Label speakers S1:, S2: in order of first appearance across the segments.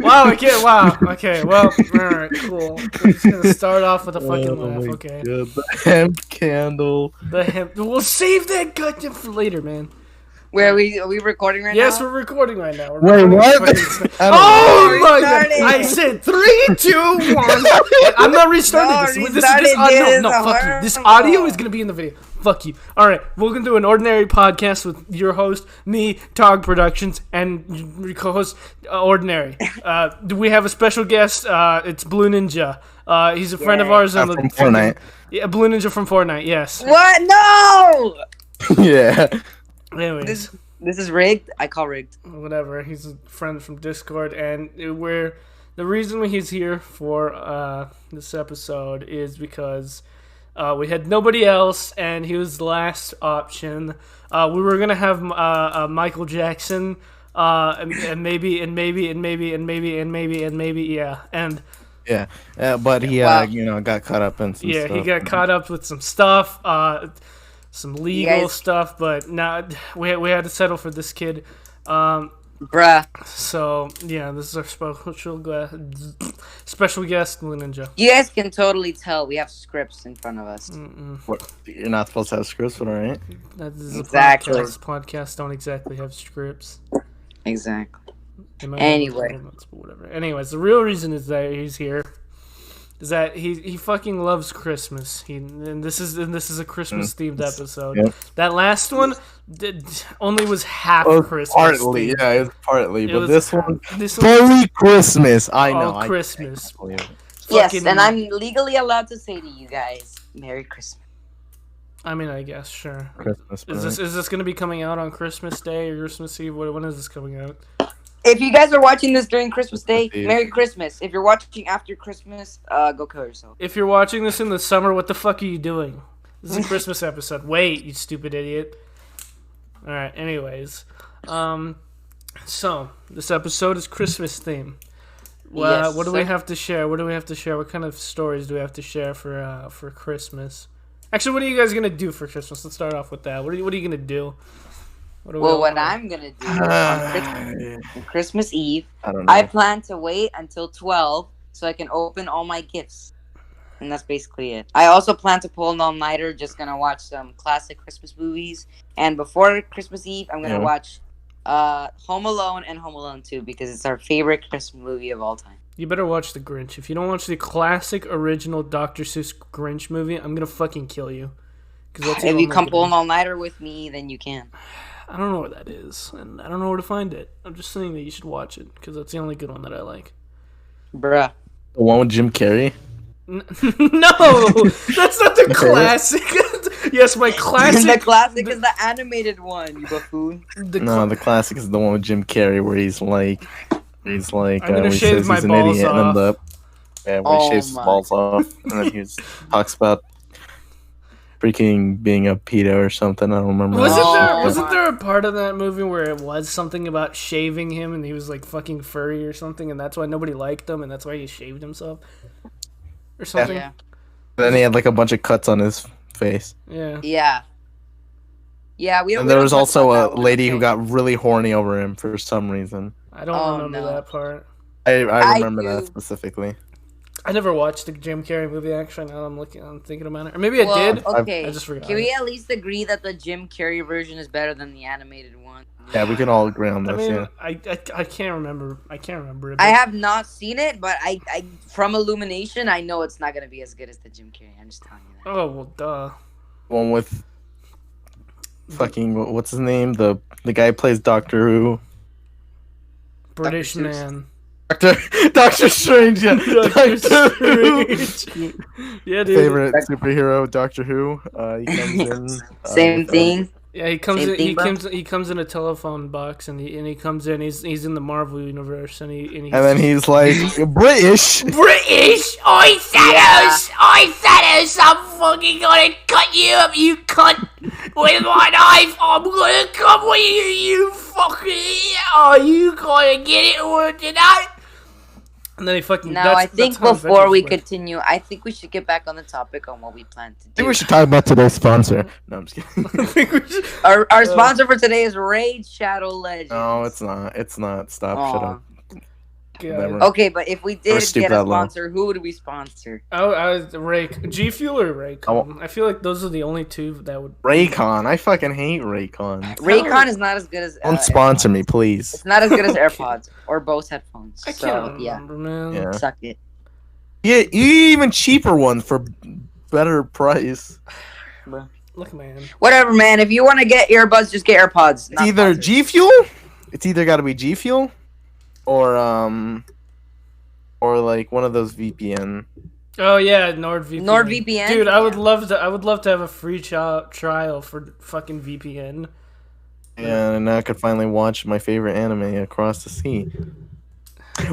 S1: Wow, okay, well, alright, cool. We're just gonna start off with a fucking laugh, okay.
S2: God, the hemp candle.
S1: We'll save that goddamn for later, man.
S3: Where are we recording right now?
S1: Yes, we're recording right now.
S2: Wait, what?
S1: Oh my god!
S3: Restarting.
S1: I said 3, 2, 1. I'm not restarting this. This audio. No, fuck you. This audio is gonna be in the video. Fuck you. All right, we're gonna do an ordinary podcast with your host, me, Tog Productions, and your co-host, Ordinary. Do we have a special guest? It's Blue Ninja. He's a friend of ours on the
S2: From Fortnite.
S1: Yeah, Blue Ninja from Fortnite. Yes.
S3: What? No!
S2: Yeah.
S1: Anyways.
S3: This is rigged. I call rigged.
S1: Whatever. He's a friend from Discord, and the reason he's here for this episode is because we had nobody else, and he was the last option. We were gonna have Michael Jackson, and maybe, yeah, and.
S2: Yeah, but he,
S3: Wow.
S2: got caught up in some stuff.
S1: He got caught up with some stuff, some legal
S3: guys-
S1: stuff, but now we had to settle for this kid.
S3: Bruh.
S1: So yeah, this is our special guest, Blue Ninja.
S3: You guys can totally tell we have scripts in front of us.
S2: What, you're not supposed to have scripts, but alright.
S1: That is
S3: Exactly.
S1: a podcast. Podcasts don't exactly have scripts.
S3: Exactly.
S1: They might
S3: Anyway.
S1: have notes, but whatever. Anyways, the real reason is that he's here. Is that he fucking loves Christmas. And this is a Christmas themed episode.
S2: Yep.
S1: That last one only was half
S2: Well,
S1: Christmas.
S2: partly,
S1: themed.
S2: yeah, it was partly,
S1: It
S2: but
S1: was-
S2: this one,
S1: This one
S2: fully Christmas. I know.
S1: all Christmas.
S2: I believe it.
S3: Yes,
S1: Fucking-
S3: and I'm legally allowed to say to you guys, Merry Christmas.
S1: I mean, I guess sure.
S2: Christmas.
S1: Is this going to be coming out on Christmas Day or Christmas Eve? When is this coming out?
S3: If you guys are watching this during Christmas Day,
S2: Eve.
S3: Merry Christmas. If you're watching after Christmas, go kill yourself.
S1: If you're watching this in the summer, what the fuck are you doing? This is a Christmas episode. Wait, you stupid idiot. All right. Anyways, so this episode is Christmas theme. Well,
S3: Yes,
S1: what do we
S3: sir.
S1: have to share? What kind of stories do we have to share for Christmas? Actually, what are you guys gonna do for Christmas? Let's start off with that. What are you gonna do? What do we
S3: Well,
S1: all
S3: what
S1: want?
S3: I'm gonna do on Christmas Eve,
S2: I don't know.
S3: I plan to wait until 12 so I can open all my gifts. And that's basically it. I also plan to pull an all-nighter, just gonna watch some classic Christmas movies. And before Christmas Eve, I'm gonna watch Home Alone and Home Alone 2 because it's our favorite Christmas movie of all time.
S1: You better watch The Grinch. If you don't watch the classic original Dr. Seuss Grinch movie, I'm gonna fucking kill you. 'Cause that's the
S3: If
S1: only
S3: you come
S1: good
S3: pull an
S1: one.
S3: all-nighter with me, then you can.
S1: I don't know where that is, and I don't know where to find it. I'm just saying that you should watch it because that's the only good one that I like.
S3: Bruh.
S2: The one with Jim Carrey?
S1: No, that's not the classic. Yes, my classic.
S3: The classic is the animated one, you buffoon.
S2: No, the classic is the one with Jim Carrey where he's like,
S1: I'm gonna
S2: when he
S1: shave
S2: says
S1: my
S2: he's an
S1: balls
S2: idiot, and
S1: off.
S2: then where
S3: Oh
S2: he shaves his
S3: my.
S2: balls off, and then he talks about freaking being a pedo or something. I don't remember.
S1: Wasn't
S3: my.
S1: there a part of that movie where it was something about shaving him and he was like fucking furry or something, and that's why nobody liked him and that's why he shaved himself or something?
S3: Yeah.
S2: Then he had like a bunch of cuts on his face.
S1: Yeah.
S3: Yeah. Yeah, we don't.
S2: And
S3: we
S2: there
S3: don't
S2: was
S3: talk
S2: also
S3: about
S2: a
S3: that one,
S2: lady
S3: okay.
S2: who got really horny over him for some reason.
S1: I don't
S3: Oh,
S1: remember
S3: no.
S1: that part.
S2: I
S3: I
S2: remember that
S3: do.
S2: specifically.
S1: I never watched the Jim Carrey movie. Actually, now I'm thinking about it. Or maybe I
S3: Well,
S1: did.
S3: okay.
S1: I just forgot.
S3: Can we at least agree that the Jim Carrey version is better than the animated one?
S2: Yeah, we can all agree on
S1: I
S2: this.
S1: mean,
S2: Yeah.
S1: I can't remember. I can't remember it.
S3: I have not seen it, but I from Illumination, I know it's not gonna be as good as the Jim Carrey. I'm just telling you that.
S1: Oh well, duh.
S2: One with fucking what's his name? The guy who plays Doctor Who.
S1: British
S3: Seuss.
S1: man.
S2: Doctor Strange. Yeah. Doctor Who.
S1: Yeah, dude.
S2: Favorite superhero, Doctor Who. He comes in.
S3: Same
S2: with,
S3: thing.
S1: Yeah, he comes
S3: Same
S1: in.
S3: thing,
S1: He
S3: bro.
S1: comes in a telephone box, and he comes in. He's in the Marvel universe, and he's
S2: And then he's like British.
S1: British. Oi, Thanos! Oi, Thanos! I'm fucking gonna cut you up, you cunt, with my knife. I'm gonna come with you, you fucking. Oh, you gonna get it or tonight? And then he fucking.
S3: Now, I think
S1: how
S3: before we
S1: adventures work.
S3: continue, I think we should get back on the topic on what we plan to
S2: I think
S3: do.
S2: we should talk about today's sponsor. No, I'm just kidding.
S1: I think we should-
S3: Our sponsor for today is Raid Shadow Legends.
S2: No, it's not. It's not. Stop. Shut up.
S1: God.
S2: Never.
S3: Okay, but if we did
S2: stoop
S3: get a
S2: that low.
S3: sponsor, who would we sponsor?
S1: I was Rake. G Fuel or Rake?
S2: I
S1: I feel like those are the only two that would.
S2: Raycon. I fucking hate Raycon.
S3: Raycon is not as good as.
S2: Don't sponsor me,
S3: AirPods.
S2: please.
S3: It's not as good as AirPods or Bose headphones.
S1: I
S3: So
S1: can't
S3: yeah,
S1: remember, man.
S2: Yeah.
S3: suck it.
S2: Yeah, even cheaper ones for better price.
S1: Look, man.
S3: Whatever, man. If you want to get earbuds, just get AirPods.
S2: It's either G Fuel. It's either got to be G Fuel, or like one of those VPN.
S1: Oh yeah, NordVPN.
S3: NordVPN?
S1: Dude, I would
S3: Yeah.
S1: love to. I would love to have a free trial for fucking VPN.
S2: And now I could finally watch my favorite anime across the sea.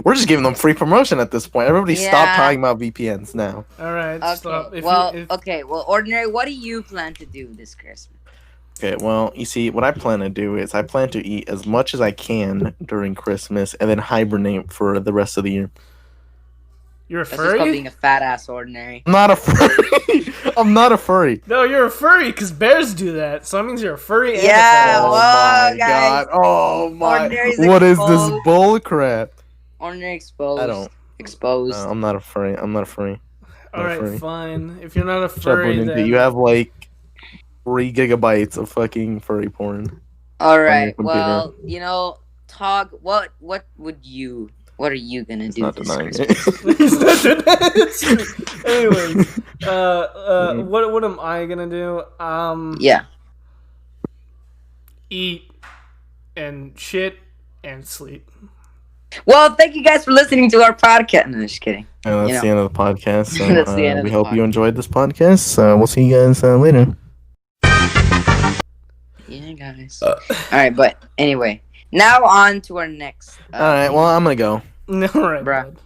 S2: We're just giving them free promotion at this point. Everybody stop
S3: Yeah.
S2: talking about VPNs now.
S1: All right,
S3: Okay.
S1: stop.
S3: Well, Ordinary. What do you plan to do this Christmas?
S2: Okay, well, you see, what I plan to do is I plan to eat as much as I can during Christmas and then hibernate for the rest of the year.
S1: You're a
S3: That's just called
S1: furry?
S3: being a fat ass Ordinary.
S2: I'm not a furry. I'm not a furry.
S1: No, you're a furry because bears do that. So that means you're a furry. And
S3: Yeah,
S1: a furry.
S3: well,
S2: my
S3: guys.
S2: god. Oh my.
S3: Ordinary's
S2: What is this
S3: exposed.
S2: bull crap?
S3: Ordinary exposed.
S2: I don't.
S3: Exposed.
S2: I'm not a furry. I'm not a furry.
S1: All right,
S2: furry.
S1: fine. If you're not a
S2: Shut up,
S1: furry,
S2: Ninja.
S1: then
S2: You have like 3 gigabytes of fucking furry porn.
S3: All right.
S2: computer.
S3: Well, Tog. What would you? What are you gonna
S2: It's
S3: do
S2: not
S3: this
S2: denying
S3: Christmas?
S2: it.
S1: Anyways, what am I gonna do?
S3: Yeah.
S1: Eat and shit and sleep.
S3: Well, thank you guys for listening to our podcast. No, just kidding.
S2: And that's
S3: You
S2: the end of the podcast. So,
S3: That's the end of
S2: we
S3: the
S2: hope you
S3: podcast.
S2: enjoyed this podcast. We'll see you guys later.
S3: Yeah, guys. All right, but anyway, now on to our next.
S2: All right. Well, I'm gonna go
S1: All right,
S3: Bruh.
S1: bud.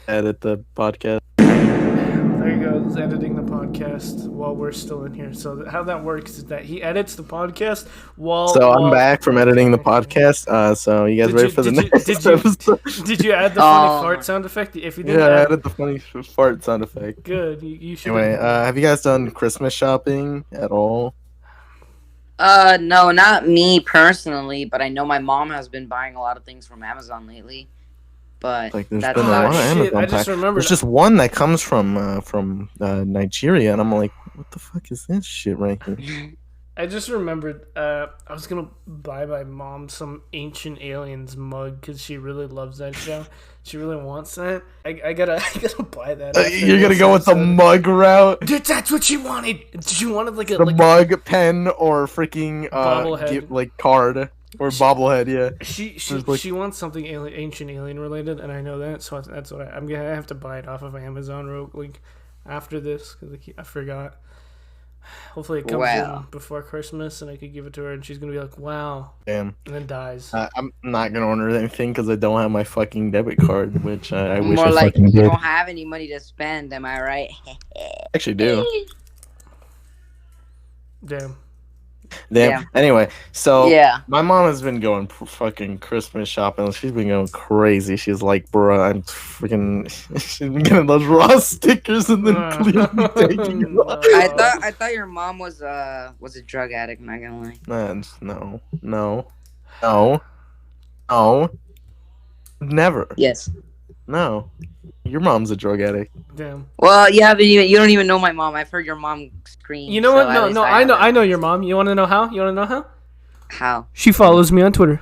S2: edit the podcast.
S1: There you go. It's editing the podcast while we're still in here. So how that works is that he edits the podcast while.
S2: So I'm
S1: while-
S2: back from editing the podcast. So you guys
S1: Did
S2: ready
S1: you-
S2: for the
S1: did you-
S2: next
S1: did you-
S2: episode?
S1: Did you add the funny
S3: Oh.
S1: fart sound effect? If you didn't,
S2: Yeah, I
S1: add,
S2: added the funny fart sound effect.
S1: good. You should.
S2: Anyway, have you guys done Christmas shopping at all?
S3: No, not me personally, but I know my mom has been buying a lot of things from Amazon lately. But
S2: Like, there's
S3: that's
S2: been a
S3: about
S2: lot of
S3: it.
S1: shit,
S2: Amazon
S1: I just
S2: packs.
S1: remembered.
S2: There's just one that comes from Nigeria, and I'm like, what the fuck is this shit right here?
S1: I just remembered. I was gonna buy my mom some Ancient Aliens mug because she really loves that show. She really wants that. I gotta buy that. after
S2: You're gonna
S1: this
S2: go with the
S1: episode.
S2: mug route?
S1: Dude, that's what she wanted. She wanted like a
S2: The
S1: like
S2: mug, pen, or freaking
S1: Bobblehead.
S2: like card or bobblehead? Yeah.
S1: she
S2: There's, like-
S1: she wants something ancient alien related, and I know that, so that's what I'm gonna have to buy it off of Amazon real quick after this because I forgot. Hopefully it comes
S3: Wow.
S1: in before Christmas, and I could give it to her, and she's gonna be like, "Wow,"
S2: Damn.
S1: and then dies.
S2: I'm not gonna order anything because I don't have my fucking debit card, which I wish
S3: More
S2: I
S3: like
S2: fucking
S3: you
S2: did.
S3: don't have any money to spend. Am I right?
S2: Actually, do.
S1: Damn.
S2: Damn.
S3: Yeah.
S2: Anyway, so
S3: Yeah.
S2: my mom has been going fucking Christmas shopping. She's been going crazy. She's like, bro, I'm freaking. She's been getting those raw stickers and then clearly taking them off.
S3: I thought your mom was a drug addict. Not gonna lie.
S2: No. Never.
S3: Yes.
S2: No. Your mom's a drug addict.
S1: Damn.
S3: Well, you don't even know my mom. I've heard your mom scream.
S1: You know
S3: so
S1: what?
S3: at
S1: No,
S3: least
S1: no,
S3: have
S1: I know
S3: that.
S1: your mom. You want to know how? You want to know how?
S3: How?
S1: She follows me on Twitter.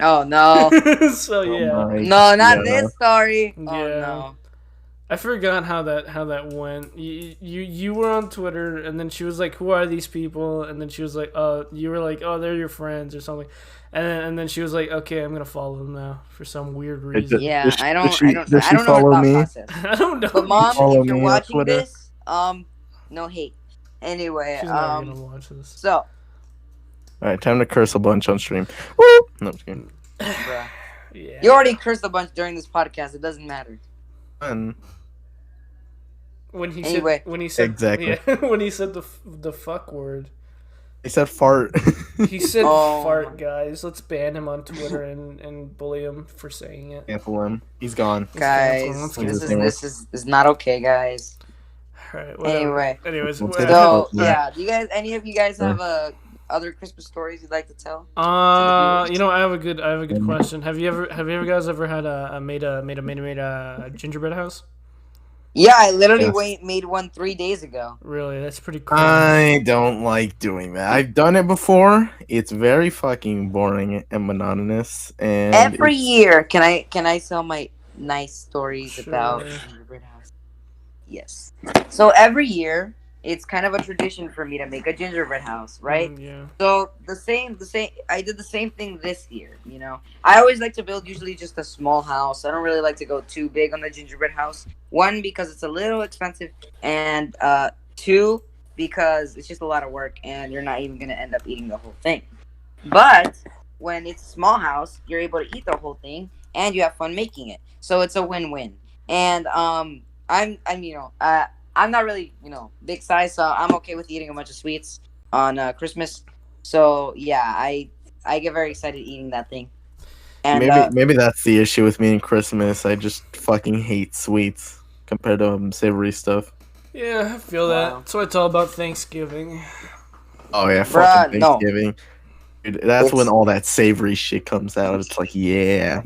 S3: Oh no.
S1: So yeah.
S2: Oh my-
S3: No, not
S2: yeah,
S3: this story. Oh
S1: Yeah.
S3: no.
S1: I forgot how that went. You were on Twitter, and then she was like, "Who are these people?" And then she was like, you were like, "Oh, they're your friends" or something. And then she was like, "Okay, I'm gonna follow them now for some weird reason."
S3: Yeah,
S2: Does she-
S3: I
S2: does
S3: don't
S2: she-
S3: I don't
S2: does she
S3: know her
S2: follow
S3: thought
S2: me?
S3: process.
S1: I don't know.
S3: But mom,
S2: Follow
S3: if you're
S2: me on
S3: watching
S2: Twitter.
S3: this, no hate. Anyway,
S1: She's not gonna watch this.
S3: so,
S2: All right, time to curse a bunch on stream. Woo! No, I'm just kidding.
S3: bruh.
S1: Yeah.
S3: You already cursed a bunch during this podcast. It doesn't matter.
S2: Fun.
S1: When he
S3: Anyway.
S1: said when he said
S2: Exactly.
S1: yeah, when he said the fuck word.
S2: He said fart.
S1: He said
S3: Oh.
S1: fart, guys. Let's ban him on Twitter and bully him for saying it.
S2: Cancel him. He's gone.
S3: Guys,
S1: Let's
S3: this is not okay, guys.
S1: Alright, whatever.
S3: Anyway.
S1: Anyways,
S2: We'll
S1: whatever.
S2: take
S3: So
S2: Yeah.
S3: yeah, do you guys? Any of you guys have other Christmas stories you'd like to tell?
S1: You know, I have a good question. Have you guys ever had made a gingerbread house?
S3: Yeah, I literally
S2: Yes.
S3: made one 3 days ago.
S1: Really, that's pretty cool.
S2: I don't like doing that. I've done it before. It's very fucking boring and monotonous. And
S3: Every year, can I tell my nice stories about
S1: Sure.
S3: gingerbread house? Yes. So every year, it's kind of a tradition for me to make a gingerbread house, right?
S1: Yeah.
S3: So the same. I did the same thing this year. You know, I always like to build usually just a small house. I don't really like to go too big on the gingerbread house. One, because it's a little expensive, and two, because it's just a lot of work, and you're not even gonna end up eating the whole thing. But when it's a small house, you're able to eat the whole thing, and you have fun making it. So it's a win-win. And I'm not really, big size, so I'm okay with eating a bunch of sweets on Christmas. So yeah, I get very excited eating that thing. And
S2: maybe that's the issue with me in Christmas. I just fucking hate sweets compared to savory stuff.
S1: Yeah, I feel
S3: Wow.
S1: that. That's what it's all about Thanksgiving.
S2: Oh yeah,
S3: Bruh,
S2: fucking
S3: no.
S2: Thanksgiving. Dude, that's
S3: It's-
S2: when all that savory shit comes out. It's like, yeah.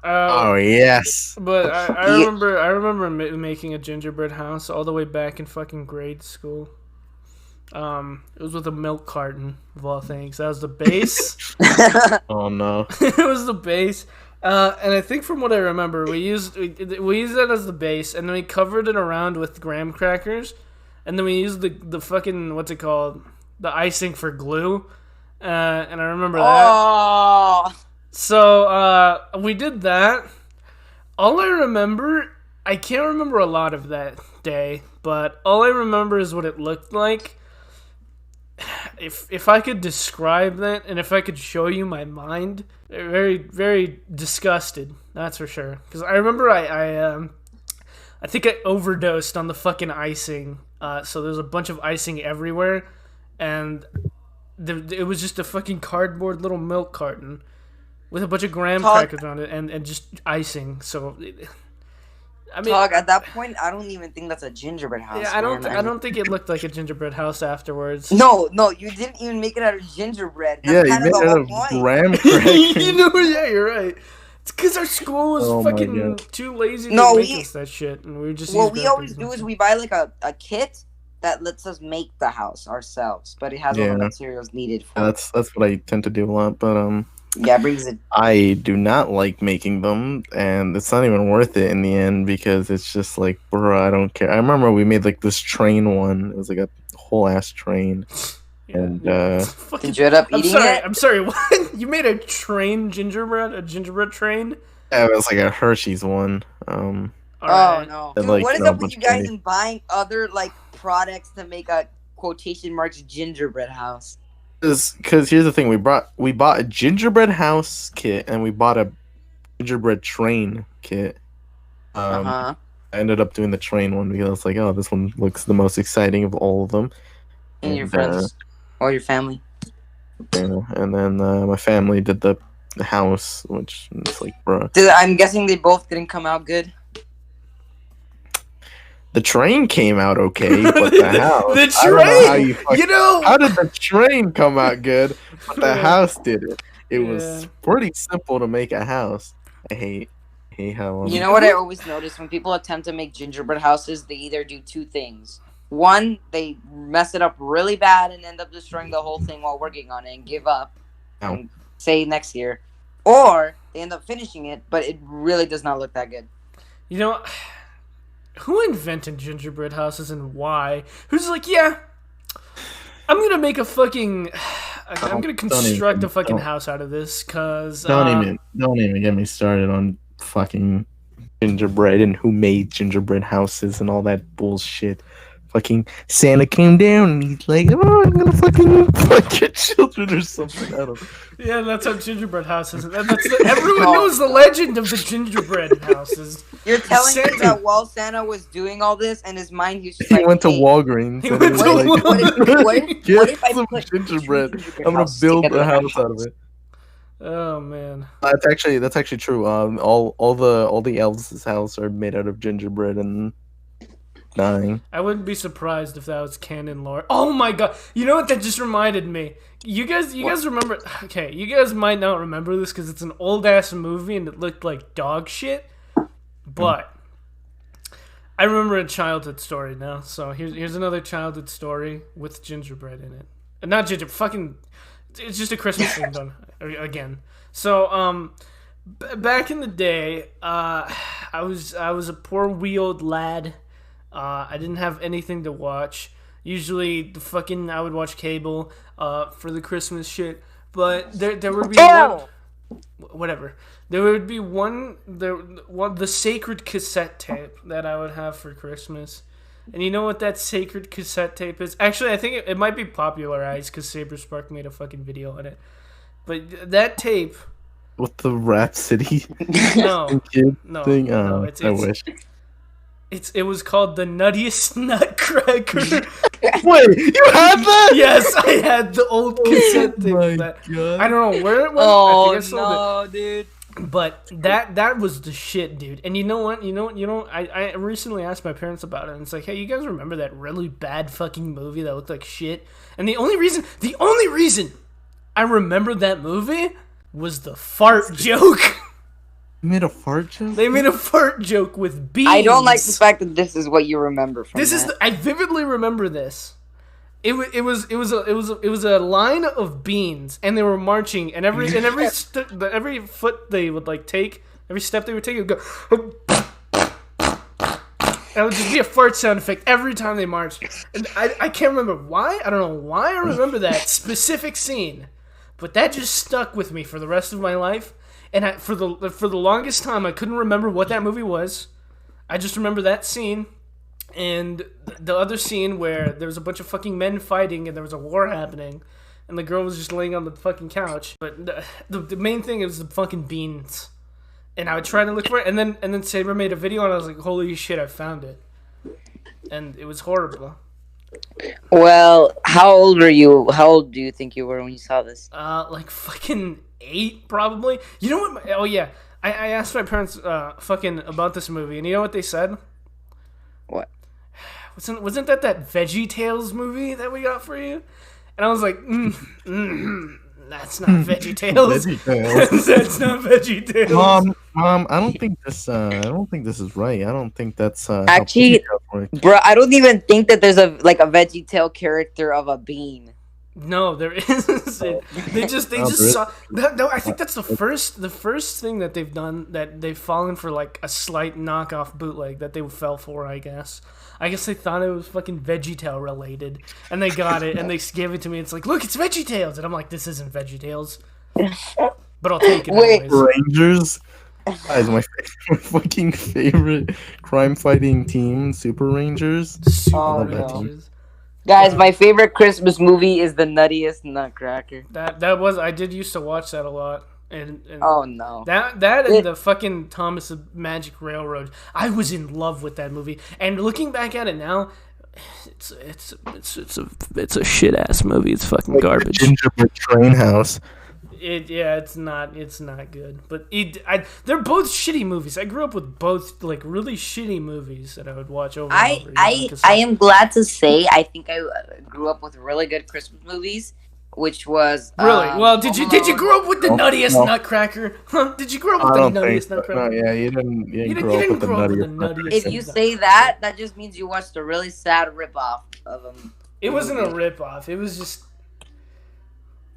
S2: Oh yes.
S1: But I
S3: Yeah.
S1: remember making a gingerbread house all the way back in fucking grade school. It was with a milk carton of all things. That was the base.
S2: Oh no.
S1: It was the base. And I think from what I remember, we used it as the base, and then we covered it around with graham crackers, and then we used the fucking what's it called, the icing for glue. And I remember that.
S3: Oh,
S1: So we did that. All I remember, I can't remember a lot of that day, but all I remember is what it looked like. If I could describe that, and if I could show you my mind, very very disgusted. That's for sure. Because I remember I think I overdosed on the fucking icing. So there's a bunch of icing everywhere, and it was just a fucking cardboard little milk carton with a bunch of graham
S3: Tog-
S1: crackers on it and just icing. So, I mean,
S3: Tog, at that point, I don't even think that's a gingerbread house.
S1: yeah, I don't
S3: man.
S1: I don't think it looked like a gingerbread house afterwards.
S3: No, you didn't even make it out of gingerbread. That's
S2: Yeah, you
S3: kind
S2: made
S3: of
S2: it
S3: the
S2: out
S3: whole
S2: of
S3: point.
S2: graham
S1: You
S2: crackers.
S1: know, yeah, you're right. It's because our school was
S2: Oh my
S1: fucking
S2: God.
S1: too lazy to
S3: No,
S1: make
S3: we-
S1: us that shit, and we were just.
S3: What
S1: used
S3: we always
S1: wrappers
S3: do is
S1: and
S3: we buy like a kit that lets us make the house ourselves, but it has all
S2: Yeah.
S3: the materials needed for
S2: Yeah, that's what I tend to do a lot, but
S3: Yeah, it brings it.
S2: I do not like making them, and it's not even worth it in the end because it's just like, bro, I don't care. I remember we made like this train one. It was like a whole ass train,
S1: Yeah.
S2: and
S1: Fucking-
S3: Did you end up
S1: I'm
S3: eating
S1: sorry.
S3: it?
S1: I'm sorry. What? You made a gingerbread train?
S2: yeah, it was like a Hershey's one.
S1: All
S3: Oh
S1: right.
S3: no!
S2: And,
S3: Dude,
S2: like,
S3: what is
S2: you know,
S3: up with
S2: bunch
S3: you
S2: of
S3: guys
S2: candy.
S3: and buying other like products to make a quotation marks gingerbread house?
S2: Because here's the thing, we bought a gingerbread house kit and we bought a gingerbread train kit. I ended up doing the train one because I was like, oh, this one looks the most exciting of all of them.
S3: And your
S2: And,
S3: friends or your family.
S2: Yeah, and then my family did the house, which is like, bruh.
S3: I'm guessing they both didn't come out good.
S2: The train came out okay, but the house.
S1: The
S2: I don't know how
S1: train!
S2: you fucking-
S1: You know.
S2: how did the train come out good, but the house didn't? It was
S1: Yeah.
S2: pretty simple to make a house. I hate how.
S3: You know what I always notice when people attempt to make gingerbread houses, they either do two things. One, they mess it up really bad and end up destroying the whole thing while working on it and give up
S2: Ow.
S3: and say next year. Or they end up finishing it, but it really does not look that good.
S1: You know, who invented gingerbread houses and why? Who's like, yeah, I'm gonna make a fucking, I'm gonna construct a fucking
S2: don't.
S1: house out of this, cause
S2: Don't even get me started on fucking gingerbread and who made gingerbread houses and all that bullshit. fucking Santa came down and he's like, "Oh, I'm gonna fucking fuck your children or something." I don't know.
S1: Yeah, that's how gingerbread houses. Everyone knows the legend of the gingerbread houses.
S3: You're telling me that while Santa was doing all this, in his mind, he was just
S2: He
S3: like,
S2: went to
S3: hey,
S2: Walgreens.
S1: He went to
S3: Walgreens.
S2: Get
S3: What if I
S2: some
S3: put
S2: gingerbread.
S3: gingerbread
S2: I'm gonna
S3: house
S2: build
S3: together
S2: a
S3: in my
S2: house out of it.
S1: Oh man.
S2: That's actually true. All the elves' house are made out of gingerbread and dying.
S1: I wouldn't be surprised if that was canon lore. Oh my god! You know what? That just reminded me. You guys remember? Okay, you guys might not remember this because it's an old ass movie and it looked like dog shit. But I remember a childhood story now. So here's another childhood story with gingerbread in it. Not ginger, fucking. It's just a Christmas thing done again. So back in the day, I was a poor wee old lad. I didn't have anything to watch. Usually, I would watch cable for the Christmas shit. But there would be whatever. There would be the sacred cassette tape that I would have for Christmas. And you know what that sacred cassette tape is? Actually, I think it might be popularized because Saberspark made a fucking video on it. But that tape...
S2: With the Rhapsody
S1: No.
S2: thing?
S1: No,
S2: I wish.
S1: It was called The Nuttiest Nutcracker.
S2: Wait, you had that?
S1: Yes, I had the old cassette tape of that.
S2: God.
S1: I don't know where it was.
S3: Oh,
S1: I think I sold it.
S3: dude.
S1: But that was the shit, dude. And you know what? I recently asked my parents about it, and it's like, hey, you guys remember that really bad fucking movie that looked like shit? And the only reason I remember that movie was the fart joke.
S2: You made a fart joke?
S1: They made a fart joke with beans.
S3: I don't like the fact that this is what you remember from
S1: I vividly remember this. It was a line of beans, and they were marching, and every foot they would like take, every step they would take, it would go. That would just be a fart sound effect every time they marched. And I can't remember why. I don't know why I remember that specific scene, but that just stuck with me for the rest of my life. And for the longest time, I couldn't remember what that movie was. I just remember that scene. And the other scene where there was a bunch of fucking men fighting and there was a war happening, and the girl was just laying on the fucking couch. But the main thing is the fucking beans. And I would try to look for it, and then Saber made a video, and I was like, holy shit, I found it. And it was horrible.
S3: Well, how old were you? How old do you think you were when you saw this?
S1: Like fucking 8, probably. You know what? Oh yeah, I asked my parents fucking about this movie, and you know what they said?
S3: What?
S1: Wasn't that VeggieTales movie that we got for you? And I was like, that's not VeggieTales. That's not VeggieTales.
S2: Mom, I don't think this is right. I don't think that's
S3: actually, bro. I don't even think that there's a VeggieTale character of a bean.
S1: No, there isn't. They just saw. No, I think that's the first thing that they've done that they've fallen for like a slight knockoff bootleg that they fell for. I guess they thought it was fucking VeggieTale related, and they got it and they gave it to me. It's like, look, it's VeggieTales, and I'm like, this isn't VeggieTales, but I'll take it anyways.
S2: Rangers. Guys, my fucking favorite crime fighting team, Super Rangers.
S1: Super Rangers.
S3: Guys, my favorite Christmas movie is The Nuttiest Nutcracker.
S1: I did used to watch that a lot. And
S3: oh no.
S1: That and the fucking Thomas the Magic Railroad. I was in love with that movie. And looking back at it now, it's a shit ass movie. It's fucking garbage.
S2: Gingerbread Train House.
S1: It's not good. But they're both shitty movies. I grew up with both like really shitty movies that I would watch over and over again.
S3: I am glad to say I think I grew up with really good Christmas movies, which was
S1: really well. Did you grow up with the Nuttiest Nutcracker? Huh? Did you grow up with the Nuttiest Nutcracker?
S2: No, yeah, you didn't grow up with the Nuttiest.
S3: If you say that just means you watched a really sad ripoff of them.
S1: It wasn't a ripoff. It was just.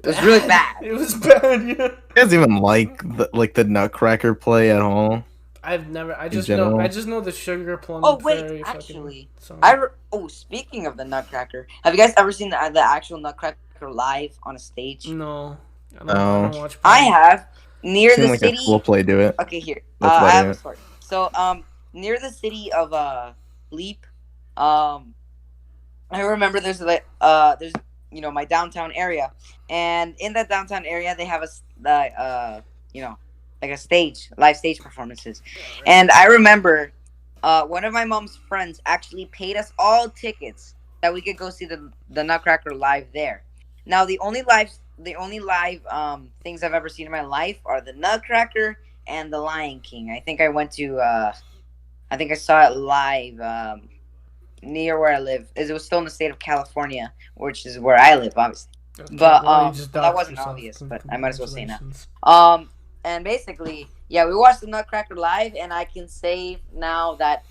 S3: It was really bad.
S1: It was bad, yeah.
S2: You guys even like the Nutcracker play at all?
S1: I've never. I just know the Sugar Plum.
S3: Oh wait, actually, speaking of the Nutcracker, have you guys ever seen the actual Nutcracker live on a stage?
S1: No. I don't watch.
S3: I have near the city.
S2: We'll play do it.
S3: Okay, here. I have a story. So near the city of Leap, I remember there's my downtown area, and in that downtown area they have like a stage, live stage performances, and I remember one of my mom's friends actually paid us all tickets that we could go see the Nutcracker live there. Now the only live things I've ever seen in my life are the Nutcracker and the Lion King. I think I saw it live near where I live. It was still in the state of California, which is where I live, obviously.
S1: Okay,
S3: But
S1: well,
S3: that wasn't obvious, but I might as well say now. And basically, yeah, we watched the Nutcracker live, and I can say now that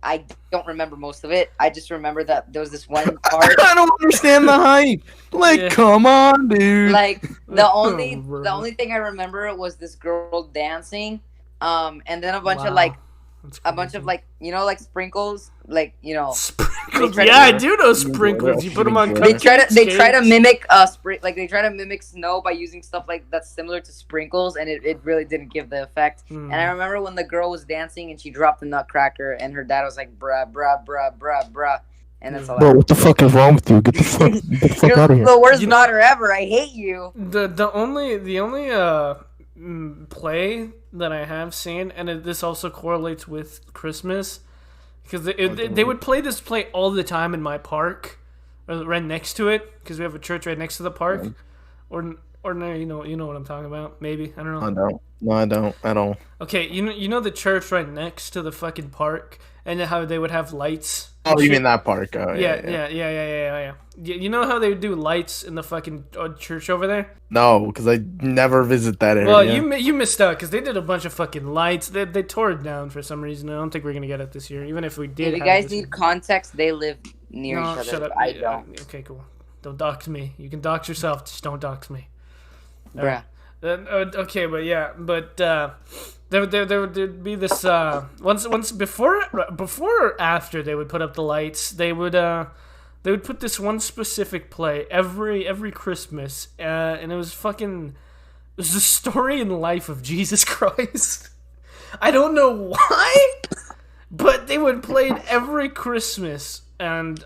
S3: I don't remember most of it. I just remember that there was this one part.
S2: I don't understand the hype. Like,
S1: Yeah.
S2: come on, dude.
S3: Like the only
S1: Bro.
S3: the only thing I remember was this girl dancing, and then a bunch of
S1: Wow. That's
S3: a bunch of
S1: crazy.
S3: like sprinkles,
S1: Sprinkles.
S3: They try to
S1: Yeah, I
S3: do-
S1: do know sprinkles. You put them on
S2: They
S1: cupcakes.
S3: they try to
S1: cakes.
S3: mimic they try to mimic snow by using stuff like that's similar to sprinkles, and it really didn't give the effect.
S1: Hmm.
S3: And I remember when the girl was dancing and she dropped the Nutcracker, and her dad was like, bruh, bruh, bruh, bruh, bruh. And that's all
S2: Bro, what the fuck is wrong with you? Get the fuck
S3: You're
S2: out of here.
S3: the worst
S1: You know-
S3: daughter ever. I hate you.
S1: The only play that I have seen, and this also correlates with Christmas, because they would play this play all the time in my park, or right next to it, because we have a church right next to the park, or no, you know what I'm talking about. Maybe I don't know.
S2: I don't. No, I don't. I don't.
S1: Okay, you know the church right next to the fucking park, and how they would have lights.
S2: Oh,
S1: and
S2: you
S1: shit?
S2: mean that park? Oh,
S1: Yeah. You know how they would do lights in the fucking church over there?
S2: No, because I never visit that area.
S1: Well, you missed out because they did a bunch of fucking lights. They tore it down for some reason. I don't think we're gonna get it this year, even if we did.
S3: If you
S1: have
S3: guys
S1: it this
S3: need
S1: year.
S3: context, they live near each
S1: No,
S3: other.
S1: shut up.
S3: I
S1: Yeah,
S3: don't.
S1: Okay, cool. Don't dox me. You can dox yourself. Just don't dox me.
S3: Bruh.
S1: Okay, but there would be this once before or after they would put up the lights. They would put this one specific play every Christmas, and it was the story and life of Jesus Christ. I don't know why, but they would play it every Christmas. And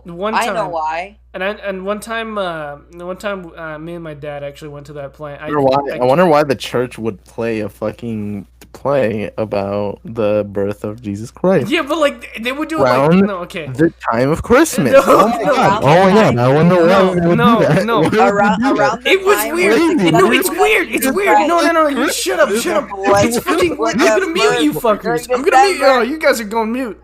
S1: one time,
S3: I know why.
S1: And one time, me and my dad actually went to that play.
S2: I wonder why the church would play a fucking play about the birth of Jesus Christ.
S1: Yeah, but like they would do it
S2: Around
S1: like okay.
S2: the time of Christmas.
S1: No,
S2: oh my
S1: no,
S2: god!
S3: no,
S2: Oh my god! I wonder why
S1: no,
S2: they would
S1: no,
S2: do that.
S1: no.
S2: Why would they
S3: Around
S2: do that?
S3: the
S1: It was
S3: time
S1: weird.
S2: Crazy,
S1: No,
S2: dude.
S1: it's weird. It's weird. No. You shut up. Shut up. It's fucking weird. I'm gonna mute you fuckers. I'm gonna mute you. Oh, you guys are going mute.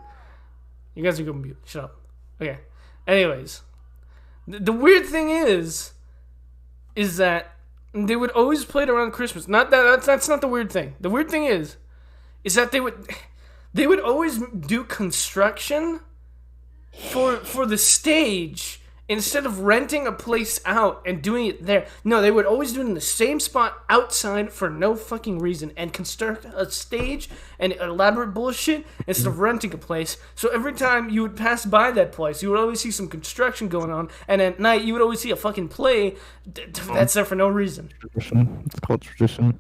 S1: You guys are going mute. Shut up. Okay. Anyways, the weird thing is that they would always play it around Christmas. Not that's not the weird thing. The weird thing is that they would always do construction for the stage instead of renting a place out and doing it there. No, they would always do it in the same spot outside for no fucking reason and construct a stage and elaborate bullshit instead of renting a place. So every time you would pass by that place, you would always see some construction going on, and at night you would always see a fucking play that's there for no reason.
S2: Tradition. It's called tradition.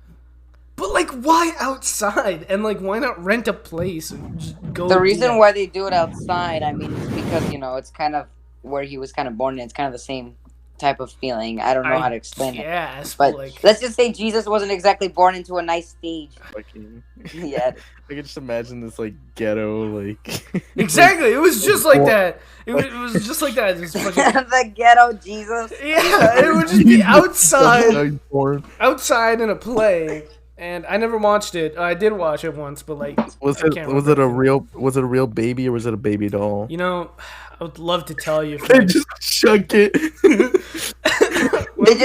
S1: But like, why outside? And like, why not rent a place and just go?
S3: The
S1: do
S3: reason
S1: that?
S3: why they do it outside, I mean, is because it's kind of where he was kind of born, and it's kind of the same type of feeling. I don't know how to explain it.
S1: Yes,
S3: But
S1: like,
S3: let's just say Jesus wasn't exactly born into a nice stage.
S2: Fucking.
S3: Yeah.
S2: I can just imagine this like ghetto like.
S1: exactly. It was just like that. It was just like that. Just fucking,
S3: The ghetto Jesus.
S1: yeah, it would just be outside,
S2: Born.
S1: outside in a play. And I never watched it. I did watch it once, but like,
S2: Was
S1: I
S2: it
S1: can't
S2: was
S1: remember.
S2: it a real baby or was it a baby doll?
S1: You know, I would love to tell you.
S2: They just shook it.
S3: They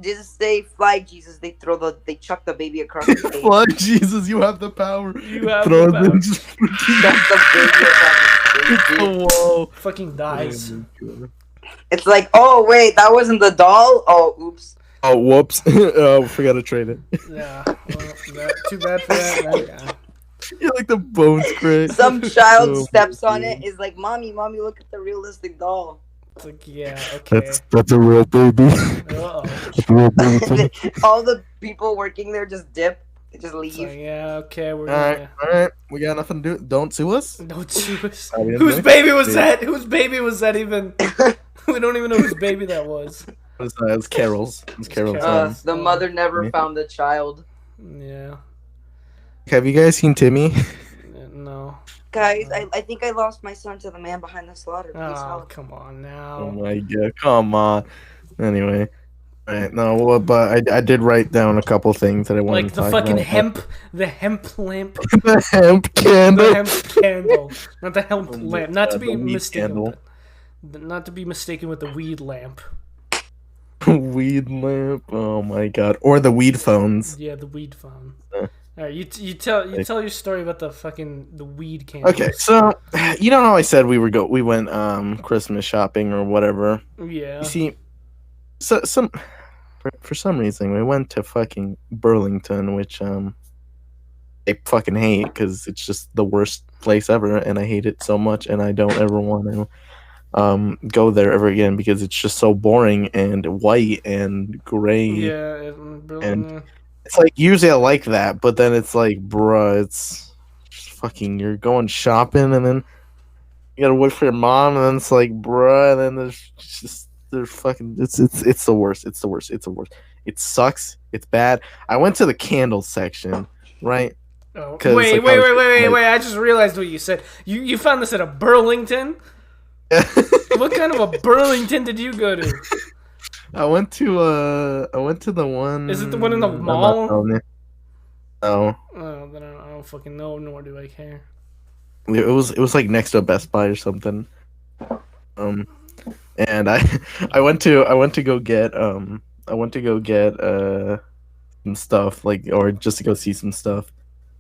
S3: just say fly Jesus. They chuck the baby across the stage.
S2: Fuck Jesus, you have the power.
S1: You have
S2: Throw
S1: the
S2: it
S1: power.
S2: and just
S3: Chuck the baby across the stage, dude.
S2: the wall.
S1: Fucking dies.
S3: It's like, oh wait, that wasn't the doll. Oh, oops.
S2: Oh, whoops. Oh, forgot to trade it.
S1: Yeah. Well, too bad for that. Yeah.
S2: You're like the bones crack.
S3: Some child
S2: Oh,
S3: steps on
S2: my
S3: it. Is like, mommy, look at the realistic doll.
S1: It's like, yeah, okay.
S2: That's a real baby.
S1: Uh-oh.
S2: That's a real baby.
S3: All the people working there just dip. They just leave.
S1: It's like, yeah, okay, we're
S2: All right. We got nothing to do. Don't sue us.
S1: Don't sue us.
S2: I didn't
S1: Whose
S2: think-
S1: baby was that? Whose baby was that even? We don't even know whose baby that was.
S2: It was Carol's. It was Carol's.
S1: Carol's.
S3: The mother never
S2: Yeah.
S3: found the child.
S1: Yeah.
S2: Have you guys seen Timmy?
S1: No.
S3: Guys, I think I lost my son to the man behind the slaughter. Please
S1: Oh,
S3: help.
S1: come on
S2: Oh
S1: now.
S2: my god! Come on. Anyway, right? No, well, but I did write down a couple things that I wanted
S1: Like
S2: to
S1: the
S2: talk
S1: fucking
S2: about.
S1: the hemp lamp,
S2: The hemp candle.
S1: the hemp candle, not the hemp
S2: Oh my
S1: lamp, not to
S2: God,
S1: be
S2: the weed
S1: mistaken,
S2: candle.
S1: not to be mistaken with the weed lamp.
S2: Weed lamp. Oh my god! Or the weed phones.
S1: Yeah, the weed phone.
S2: Uh,
S1: All right, you tell your story about the weed candle.
S2: Okay, so you know how I said we went Christmas shopping or whatever.
S1: Yeah.
S2: You see, so for some reason we went to fucking Burlington, which I fucking hate because it's just the worst place ever, and I hate it so much, and I don't ever want to go there ever again because it's just so boring and white and gray.
S1: Yeah.
S2: And it's like usually I like that, but then it's like, bruh, it's just fucking you're going shopping and then you gotta wait for your mom, and then it's like, bruh, and then there's fucking it's the worst. It's the worst. It's the worst. It sucks. It's bad. I went to the candle section, right?
S1: Oh.
S2: 'Cause,
S1: Wait,
S2: like, I was-
S1: wait! I just realized what you said. You found this at a Burlington. What kind of a Burlington did you go to?
S2: I went to the one.
S1: Is it the one in the
S2: I'm not
S1: mall?
S2: telling you. No,
S1: Oh, then I don't fucking know, nor do I care.
S2: it was like next to a Best Buy or something. And I went to go get some stuff, like, or just to go see some stuff.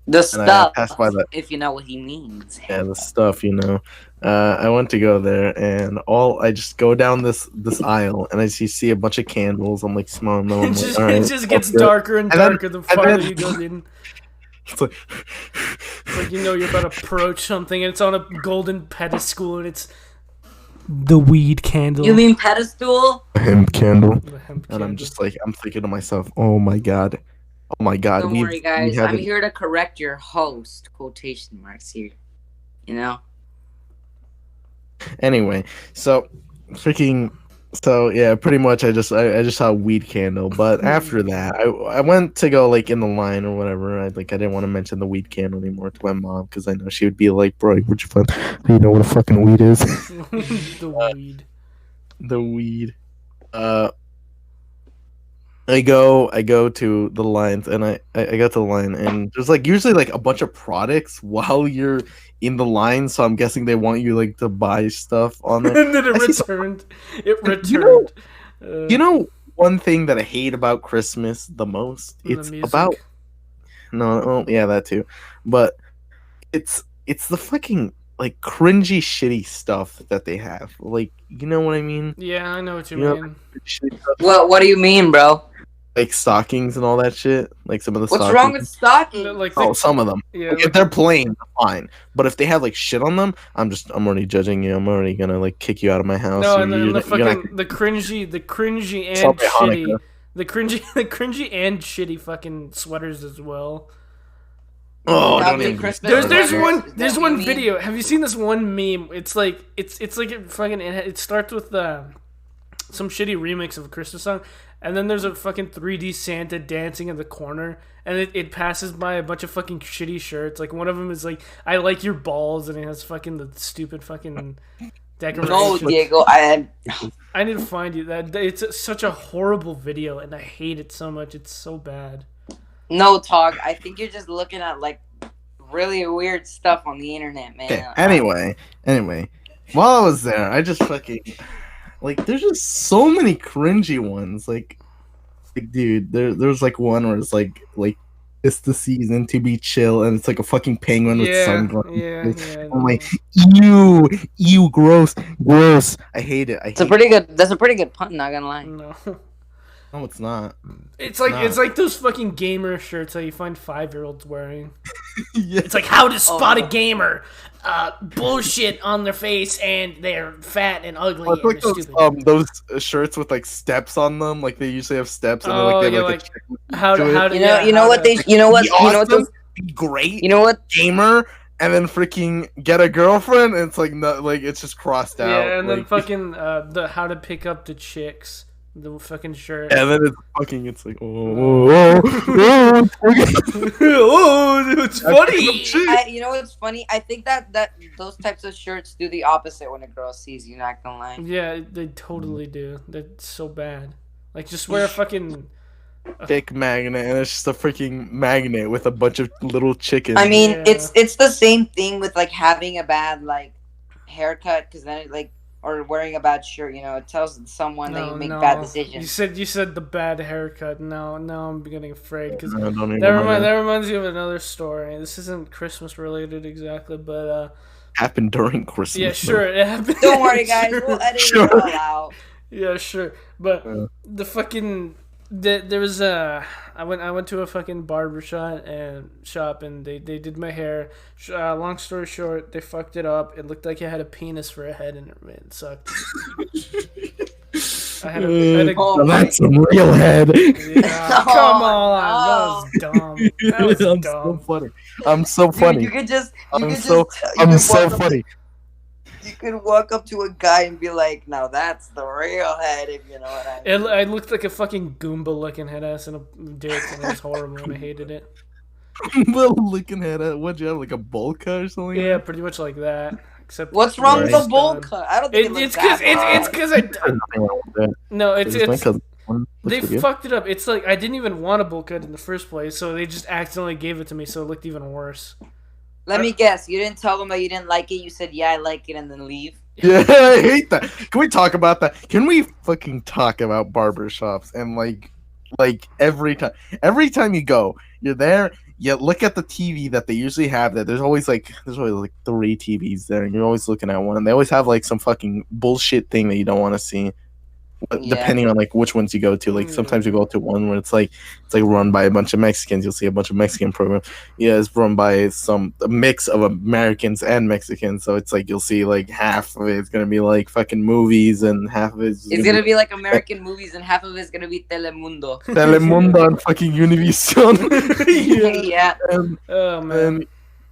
S3: The
S2: And I
S3: stuff,
S2: passed by that.
S3: if you know what he means.
S2: Yeah, the stuff, you know. I went to go there, and I just go down this aisle, and I see a bunch of candles. I'm like smelling them. I'm like, all right,
S1: It just gets
S2: that's good.
S1: darker and
S2: And then-
S1: darker the
S2: and
S1: farther
S2: then-
S1: you go in.
S2: It's like,
S1: It's like you know you're about to approach something, and it's on a golden pedestal, and it's the weed candle.
S3: You mean pedestal?
S2: hemp candle.
S1: The hemp
S2: And I'm
S1: candle.
S2: just like, I'm thinking to myself, oh my god.
S3: Don't
S2: we-
S3: worry, guys.
S2: we
S3: I'm
S2: haven't-
S3: here to correct your host. Quotation marks here. You know?
S2: Anyway, so yeah, pretty much I just saw a weed candle, but after that I went to go like in the line or whatever. I didn't want to mention the weed candle anymore to my mom because I know she would be like, bro, where'd you find? Do you know what a fucking weed is?
S1: The weed.
S2: The weed. I go to the lines, and I got to the line, and there's like usually like a bunch of products while you're in the line, so I'm guessing they want you like to buy stuff on there.
S1: And then it
S2: I see some-
S1: returned. It
S2: You know-
S1: returned.
S2: You know one thing that I hate about Christmas the most?
S1: The
S2: It's
S1: music.
S2: about no, oh, yeah, that too, but it's the fucking like cringy, shitty stuff that they have. Like, you know what I mean?
S1: Yeah, I know what you
S2: You know-
S1: mean.
S2: Shitty stuff,
S3: What do you mean, bro?
S2: like stockings and all that shit. Like some of the
S3: What's
S2: stockings.
S3: wrong with stocking?
S1: Like
S2: Oh, some of them.
S1: yeah,
S2: Like, if they're plain, fine. But if they have like shit on them, I'm already judging you. I'm already gonna like kick you out of my house.
S1: no,
S2: You're-
S1: and then
S2: you're
S1: the
S2: not- you're not-
S1: fucking the cringy and
S2: Celebrate
S1: shitty,
S2: Hanukkah.
S1: the cringy and shitty fucking sweaters as well.
S2: Oh,
S3: Probably
S2: don't even.
S3: Christmas
S1: There's
S3: sweaters, is
S1: one
S3: that
S1: there's
S3: what
S1: one
S3: you mean?
S1: video. Have you seen this one meme? It's like it fucking it starts with some shitty remix of a Christmas song, and then there's a fucking 3D Santa dancing in the corner, and it passes by a bunch of fucking shitty shirts. Like one of them is like, "I like your balls," and it has fucking the stupid fucking decoration.
S3: No, Diego, I
S1: I need to find you that. It's such a horrible video, and I hate it so much. It's so bad.
S3: no talk. I think you're just looking at like really weird stuff on the internet, man.
S2: Okay. Anyway, while I was there, I just fucking like. There's just so many cringy ones. Like dude, there's like one where it's like it's the season to be chill, and it's like a fucking penguin with
S1: Yeah,
S2: sunglasses.
S1: yeah.
S2: I'm like, ew, gross. I hate it.
S3: That's a pretty good pun. Not gonna lie.
S1: No.
S2: No, it's not.
S1: It's like
S2: Nah.
S1: it's like those fucking gamer shirts that you find 5-year-olds wearing.
S2: Yeah.
S1: It's like how to spot a gamer. Bullshit on their face, and they're fat and ugly
S2: Well, it's
S1: and
S2: like
S1: they're stupid.
S2: those shirts with like steps on them, like they usually have steps, and
S1: Oh,
S2: they have
S1: yeah,
S2: like
S1: like,
S2: a checklist
S1: how
S2: to
S1: to,
S2: it.
S1: how to,
S3: You know,
S1: yeah,
S3: you know
S1: how
S3: what
S1: to-
S3: they, you know what,
S2: Be
S3: you know what
S2: awesome,
S3: those,
S2: be great,
S3: you know what,
S2: gamer, and then freaking get a girlfriend, and it's like not like it's just crossed out.
S1: Yeah, and then
S2: like,
S1: fucking the how to pick up the chicks, the fucking shirt.
S2: and then it's like oh,
S1: Oh, it's funny.
S3: you know what's funny? I think that those types of shirts do the opposite when a girl sees you. Not gonna lie.
S1: Yeah, they totally do. That's so bad. Like, just wear a fucking.
S2: dick magnet, and it's just a freaking magnet with a bunch of little chickens.
S3: I mean,
S1: Yeah.
S3: it's the same thing with like having a bad like haircut, because then it, like, or wearing a bad shirt. You know, it tells someone that you make bad decisions.
S1: You said the bad haircut. Now I'm getting afraid because
S2: I don't even
S1: that
S2: know.
S1: reminds me of another story. This isn't Christmas related exactly, but
S2: Happened during Christmas.
S1: yeah, sure, it happened.
S3: Don't worry, guys.
S1: Sure.
S3: We'll edit
S2: Sure.
S3: it all out.
S1: Yeah, sure. But
S2: Yeah.
S1: the fucking there was I went to a fucking barber shop and they did my hair. Long story short, they fucked it up. It looked like I had a penis for a head and it sucked. I had a
S3: Oh,
S2: That's some real head.
S1: yeah,
S3: Oh,
S1: come on,
S3: no.
S1: that was dumb. That was
S2: I'm
S1: dumb.
S2: so funny. I'm so
S3: Dude,
S2: funny.
S3: you could just, you
S2: I'm
S3: could
S2: so-
S3: just, you
S2: I'm
S3: could
S2: so
S3: walk up-
S2: funny.
S3: You could walk up to a guy and be like, "Now that's the real head," if you know what I mean.
S1: I looked like a fucking Goomba looking head ass and a dick, and it was horrible, and I hated it.
S2: Well, looking at it, what'd you have, like a bowl cut or something?
S1: Yeah, pretty much like that. Except
S3: What's wrong with
S1: it's
S3: the bowl
S1: done.
S3: cut? I don't think it looks
S1: It's because
S3: that
S1: it's
S3: bad.
S1: because I
S2: There's nothing wrong with that.
S1: no
S2: It's
S1: it's
S2: my cousin.
S1: they
S2: Looks good.
S1: fucked it up. It's like I didn't even want a bowl cut in the first place, so they just accidentally gave it to me, so it looked even worse.
S3: Let me guess. You didn't tell them that you didn't like it. You said, "Yeah, I like it," and then leave.
S2: Yeah, I hate that. Can we talk about that? Can we fucking talk about barbershops and like every time you go, you're there, you look at the TV that they usually have there. There's always like 3 TVs there, and you're always looking at one, and they always have like some fucking bullshit thing that you don't want to see.
S3: Yeah.
S2: Depending on like which ones you go to, like sometimes you go to one where it's like run by a bunch of Mexicans. You'll see a bunch of Mexican program. Yeah, it's run by a mix of Americans and Mexicans. So it's like you'll see like half of it's gonna be like fucking movies, and half of it's
S3: It's gonna be like American movies, and half of it's gonna be Telemundo.
S2: Telemundo and fucking Univision.
S3: Yeah.
S2: and,
S1: Oh man,
S2: and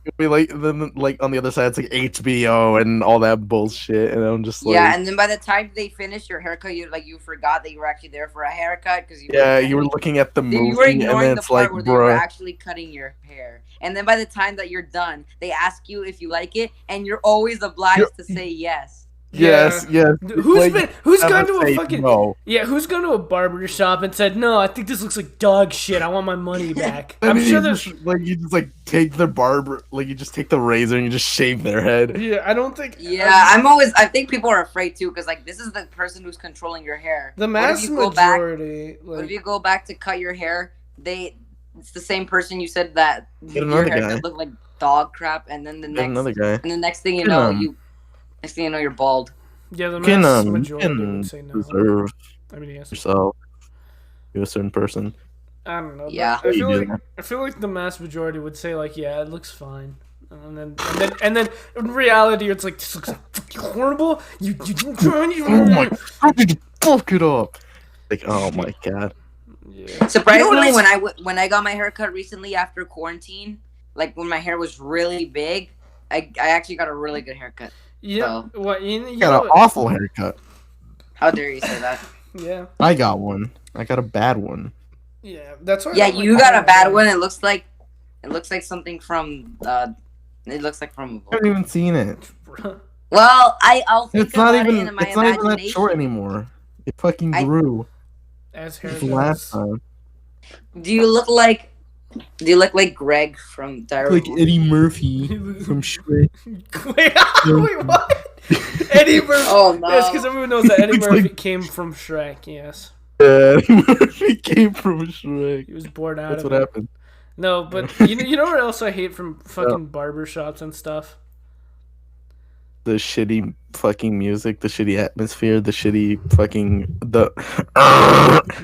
S2: it'll be like then like on the other side it's like HBO and all that bullshit, and I'm just like
S3: Yeah, and then by the time they finish your haircut, you forgot that you were actually there for a haircut because
S2: you were looking at the movie,
S3: you were
S2: and
S3: ignoring
S2: then
S3: the
S2: it's
S3: part
S2: like,
S3: where they were
S2: bro.
S3: actually cutting your hair. And then by the time that you're done, they ask you if you like it, and you're always obliged to say yes.
S2: Yes, yes.
S1: Who's
S2: Never
S1: gone to a
S2: say
S1: fucking
S2: no.
S1: yeah? Who's gone to a barber shop and said no? I think this looks like dog shit. I want my money back.
S2: And
S1: I'm
S2: then
S1: sure
S2: you
S1: there's.
S2: just, you just take the barber, you just take the razor and you just shave their head.
S1: Yeah, I don't think.
S3: Yeah, I think people are afraid too, because like this is the person who's controlling your hair.
S1: The
S3: What if
S1: mass
S3: you go back-
S1: majority.
S3: What if
S1: Like,
S3: you go back to cut your hair? It's the same person you said that
S2: Get
S3: your
S2: another
S3: hair
S2: guy.
S3: looked like dog crap, and then
S2: Get another guy.
S3: and the next thing you
S2: Get
S3: know,
S2: him.
S3: you're bald.
S1: yeah, the
S2: You can,
S1: mass
S2: you
S1: majority
S2: can
S1: would say no.
S2: deserve
S1: I mean, yes.
S2: yourself. You're a certain person.
S1: I don't know. but
S3: Yeah.
S1: I feel
S2: You
S1: like
S2: do.
S1: I feel like the mass majority would say like, yeah, it looks fine. And then in reality, it's like this looks fucking horrible. You
S2: Oh my! How did you fuck it up? Like, oh my god.
S1: Yeah.
S3: Surprisingly,
S1: You know what
S3: when I got my haircut recently after quarantine, like when my hair was really big, I actually got a really good haircut.
S1: Yeah.
S3: So-
S1: What you
S2: You
S1: know?
S2: got an awful haircut.
S3: How dare you say that?
S1: Yeah.
S2: I got one. I got a bad one.
S1: Yeah. That's why. I
S3: Yeah,
S1: don't
S3: you
S1: like
S3: got a
S1: hair.
S3: bad one. It looks like something from it looks like from a
S2: I
S3: book.
S2: haven't even seen it.
S3: Well, I'll think
S2: It's not
S3: about it
S2: even.
S3: in my
S2: It's not even that
S3: imagination.
S2: short anymore. It fucking
S3: I-
S2: grew
S1: As hair
S2: since last
S1: goes.
S2: time.
S3: Do you look like Greg from Diary?
S2: Like Eddie Murphy from Shrek.
S1: Wait, what? Eddie Murphy.
S3: Oh no!
S1: Yes, because everyone knows that Eddie
S2: It's
S1: Murphy
S2: like-
S1: came from Shrek. Yes,
S2: Eddie Murphy came from Shrek.
S1: he was bored out
S2: That's
S1: of
S2: what
S1: it.
S2: happened.
S1: No, but you know what else I hate from fucking barber shops and stuff?
S2: shitty fucking music, the shitty atmosphere, the shitty fucking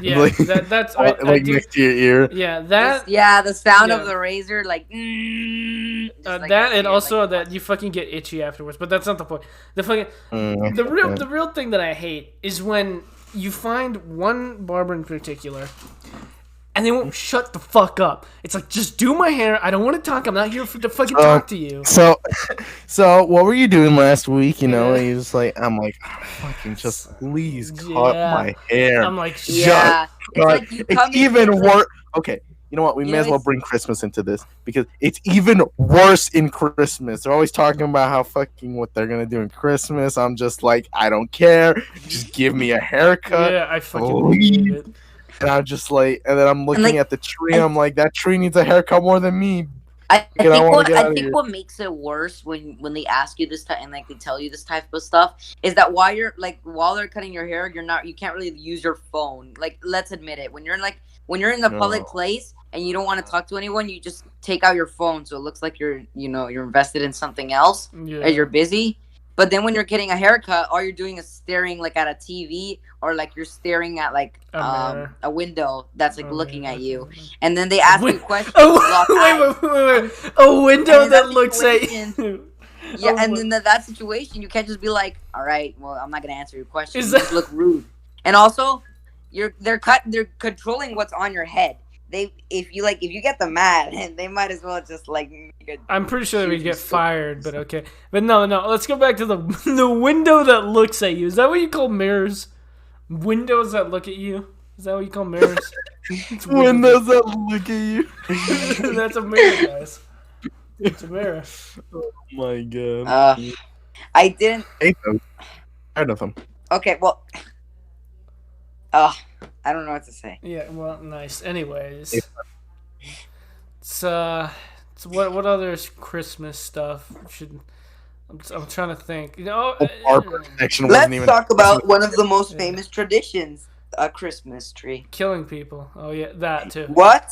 S1: Yeah,
S2: like,
S1: that's
S2: next to your ear.
S1: Yeah,
S3: the sound
S1: yeah.
S3: of the razor, like.
S1: That and also that you fucking get itchy afterwards. But that's not the point. The real thing that I hate is when you find one barber in particular, and they won't shut the fuck up. It's like, just do my hair. I don't want to talk. I'm not here to fucking talk to you.
S2: So what were you doing last week? You know, he was like, I'm like, fucking just please cut my hair.
S1: I'm like,
S3: yeah.
S2: It's even worse. Okay, you know what? We may as well bring Christmas into this because it's even worse in Christmas. They're always talking about how fucking what they're gonna do in Christmas. I'm just like, I don't care. Just give me a haircut.
S1: Yeah, I fucking hate it.
S2: And I'm just like, and then I'm looking at the tree. I'm like, that tree needs a haircut more than me.
S3: I think what makes it worse when they ask you this type and like they tell you this type of stuff is that while they're cutting your hair, you can't really use your phone. Like, let's admit it. When you're in the public place and you don't want to talk to anyone, you just take out your phone so it looks like you're invested in something else and you're busy. But then when you're getting a haircut, all you're doing is staring like at a TV or like you're staring at like a window that's like looking at you. And then they ask you questions.
S1: Wait. A window that looks at you.
S3: Yeah, and then that situation, you can't just be like, all right, well, I'm not gonna answer your question. You just look rude. And also, they're controlling what's on your head. If you get them mad, they might as well just like.
S1: I'm pretty sure we get fired, but okay. But no. Let's go back to the window that looks at you. Is that what you call mirrors? Windows that look at you. Is that what you call mirrors?
S2: Windows that look at you.
S1: That's a mirror, guys. It's a mirror.
S2: Oh my god.
S3: I didn't.
S2: Tired of them.
S3: Okay, well. I don't know what to say.
S1: Yeah, well, nice. Anyways, so what other Christmas stuff should? I'm trying to think.
S3: Let's talk about one of the most famous traditions: a Christmas tree.
S1: Killing people. Oh yeah, that too.
S3: What?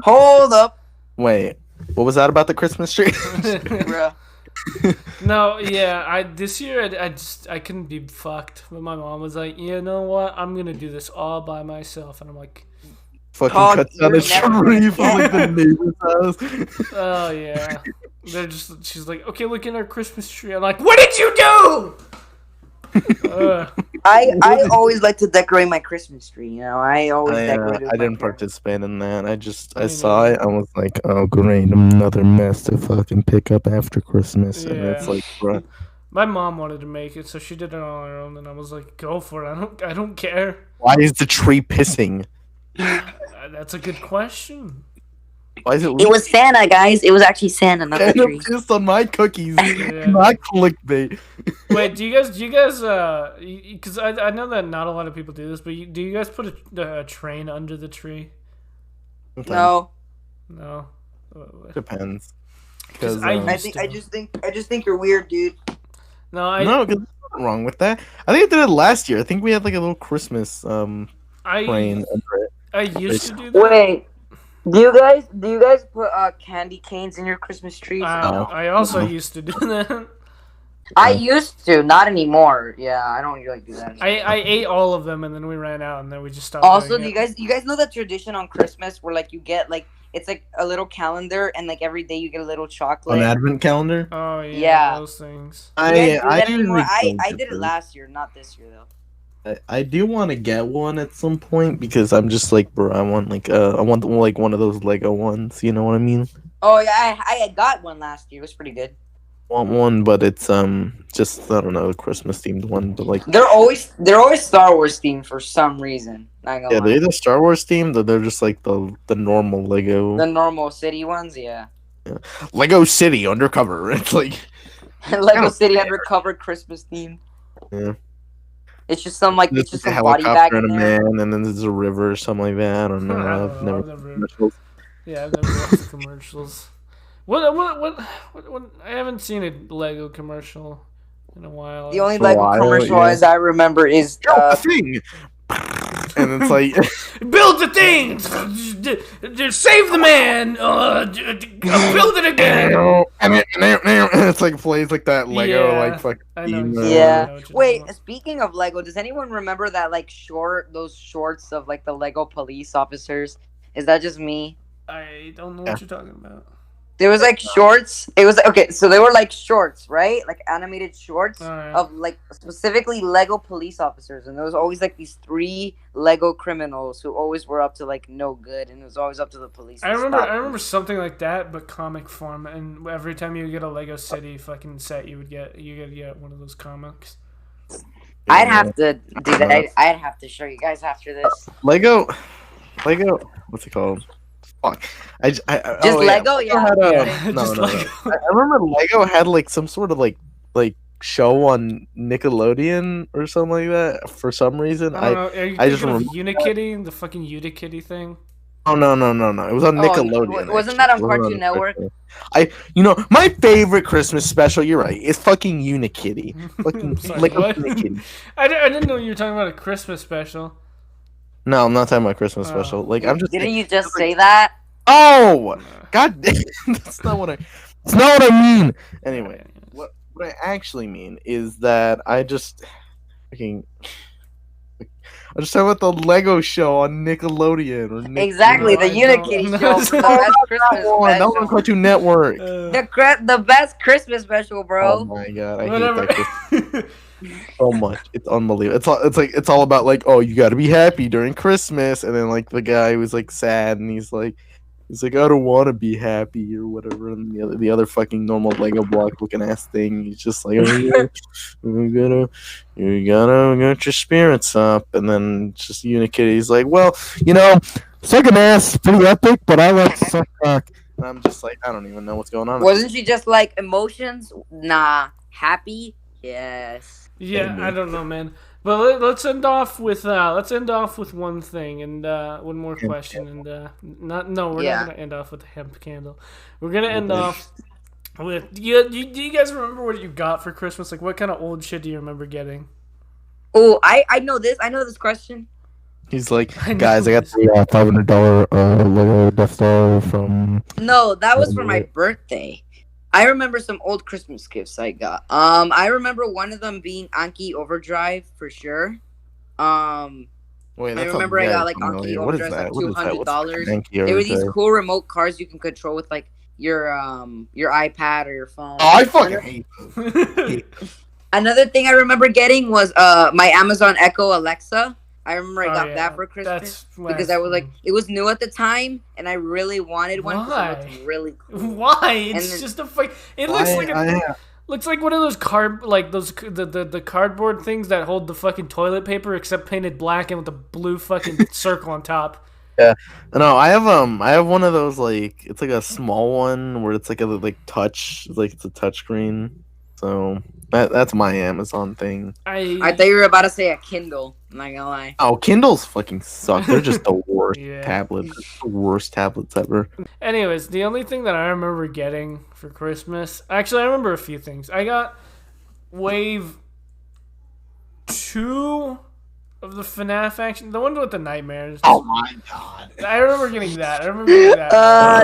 S3: Hold up.
S2: Wait, what was that about the Christmas tree?
S3: Bruh.
S1: No, yeah, this year I couldn't be fucked. But my mom was like, you know what? I'm gonna do this all by myself, and I'm like,
S2: fucking cuts down a tree from like the neighbor's house.
S1: Oh yeah, she's like, okay, look at our Christmas tree. I'm like, what did you do?
S3: I always like to decorate my Christmas tree. You know, I always decorate.
S2: I didn't participate in that. I saw it. I was like, oh great, another mess to fucking pick up after Christmas.
S1: Yeah.
S2: And it's like, bro.
S1: My mom wanted to make it, so she did it on her own, and I was like, go for it. I don't care.
S2: Why is the tree pissing?
S1: That's a good question.
S2: Why is it?
S3: It was Santa, guys. It was actually Santa, not the tree.
S2: Pissed on my cookies. Not clickbait.
S1: Wait, do you guys? Because I know that not a lot of people do this, but do you guys put a train under the tree?
S3: No.
S2: Depends.
S1: Because
S3: I just think you're weird, dude.
S2: No, because there's nothing wrong with that. I think I did it last year. I think we had like a little Christmas train under it.
S1: I used to do that.
S3: Wait. Do you guys put candy canes in your Christmas tree?
S1: I also used to do that.
S3: I used to, not anymore. Yeah, I don't really do that anymore.
S1: I ate all of them and then we ran out and then we just stopped.
S3: Also, do you guys know that tradition on Christmas where like you get like it's like a little calendar and like every day you get a little chocolate?
S2: An advent calendar?
S1: Oh yeah. Those things.
S2: I
S3: did it last year, not this year though.
S2: I do want to get one at some point because I'm just like, bro, I want like one of those Lego ones. You know what I mean?
S3: Oh yeah, I got one last year. It was pretty good.
S2: Want one, but it's just I don't know, a Christmas themed one. But like
S3: they're always Star Wars themed for some reason.
S2: Yeah, they're either Star Wars themed or they're just like the normal Lego.
S3: The normal city ones, yeah.
S2: Lego City Undercover. It's like
S3: Lego City Undercover Christmas theme.
S2: Yeah.
S3: It's just some like
S2: it's just a helicopter and a man, and then there's a river or something like that. I don't know. I've never watched
S1: the commercials. What? I haven't seen a Lego commercial in a while.
S3: The only Lego commercial as I remember is
S2: the thing. and it's like
S1: build the thing, save the man, build it again.
S2: and it's like plays like that Lego like fucking
S1: I know
S2: theme,
S1: exactly.
S3: Yeah.
S1: I know what you're
S3: Wait,
S1: talking about.
S3: speaking of Lego, does anyone remember that like those shorts of like the Lego police officers? Is that just me?
S1: I don't know what you're talking about.
S3: There was like shorts. It was okay. So they were like shorts, right? Like animated shorts
S1: Alright.
S3: of like specifically Lego police officers, and there was always like these 3 Lego criminals who always were up to like no good, and it was always up to the police.
S1: I
S3: to
S1: remember
S3: stop them.
S1: something like that, but comic form. And every time you get a Lego City fucking set, you get one of those comics.
S3: I'd have to do that. I'd have to show you guys after this.
S2: Lego, what's it called? Fuck.
S3: Just Lego, yeah.
S1: Just
S2: No.
S1: Lego.
S2: I remember Lego had like some sort of like show on Nickelodeon or something like that for some reason.
S1: I don't know. Are you
S2: I just
S1: thinking of
S2: remember
S1: Unikitty, the fucking Unikitty thing?
S2: Oh no! It was on Nickelodeon.
S3: Wasn't
S2: actually.
S3: that on Cartoon Network?
S2: My favorite Christmas special. You're right. Is fucking Unikitty. Fucking
S1: Sorry,
S2: Lego
S1: what?
S2: Unikitty.
S1: I didn't know you were talking about a Christmas special.
S2: No, I'm not talking about Christmas
S1: Oh.
S2: special. Like I'm just.
S3: Didn't you just say that?
S2: Oh, God damn! That's not what I. It's not what I mean. Anyway, what I actually mean is that I just fucking. I just talking about the Lego show on Nickelodeon or
S3: Exactly, the Unikitty
S1: No,
S3: show.
S1: it's
S3: The
S1: not.
S3: best Christmas
S2: That one on
S3: special.
S2: Cartoon Network.
S3: The best Christmas special,
S2: Oh
S3: bro.
S2: my god, I
S1: whatever.
S2: hate that so much. It's unbelievable. It's all about like, oh, you got to be happy during Christmas, and then like the guy was like sad, and he's like, I don't want to be happy or whatever. And the other fucking normal Lego block looking ass thing, he's just like, oh, yeah, you gotta get your spirits up, and then it's just Unikitty. He's like, well, sucking ass, pretty epic, but I like to suck cock. And I'm just like, I don't even know what's going on.
S3: Wasn't she just like emotions? Nah. Happy? Yes.
S1: Yeah, I don't know, man. But let's end off with one thing and one more question and we're not gonna end off with the hemp candle. We're gonna end off with do you guys remember what you got for Christmas? Like what kind of old shit do you remember getting?
S3: Oh, I know this. I know this question.
S2: He's like,
S1: I know
S2: guys, I got
S1: this.
S2: the $500 Lego Death Star from.
S3: No, that was for my birthday. I remember some old Christmas gifts I got. I remember one of them being Anki Overdrive for sure.
S2: Wait,
S3: I remember I got like Anki
S2: What is
S3: Overdrive
S2: that?
S3: like $200.
S2: There
S3: There were these cool remote cars you can control with like your iPad or your phone.
S2: Oh, I fucking hate those.
S3: Another thing I remember getting was my Amazon Echo Alexa. I remember I got that for Christmas because I was like, it was new at the time, and I really wanted one because it looked really cool.
S1: Why? It's just a fake. It looks looks like one of those the cardboard things that hold the fucking toilet paper, except painted black and with a blue fucking circle on top.
S2: Yeah, no, I have one of those like it's like a small one where it's like a touch, like it's a touch screen. So that's my Amazon thing.
S3: I thought you were about to say a Kindle. I'm not gonna lie.
S2: Oh, Kindles fucking suck. They're just the worst
S1: Yeah.
S2: tablets. The worst tablets ever.
S1: Anyways, the only thing that I remember getting for Christmas, actually, I remember a few things. I got Wave 2 of the FNAF action, the one with the nightmares.
S2: Oh my god.
S1: I remember getting that.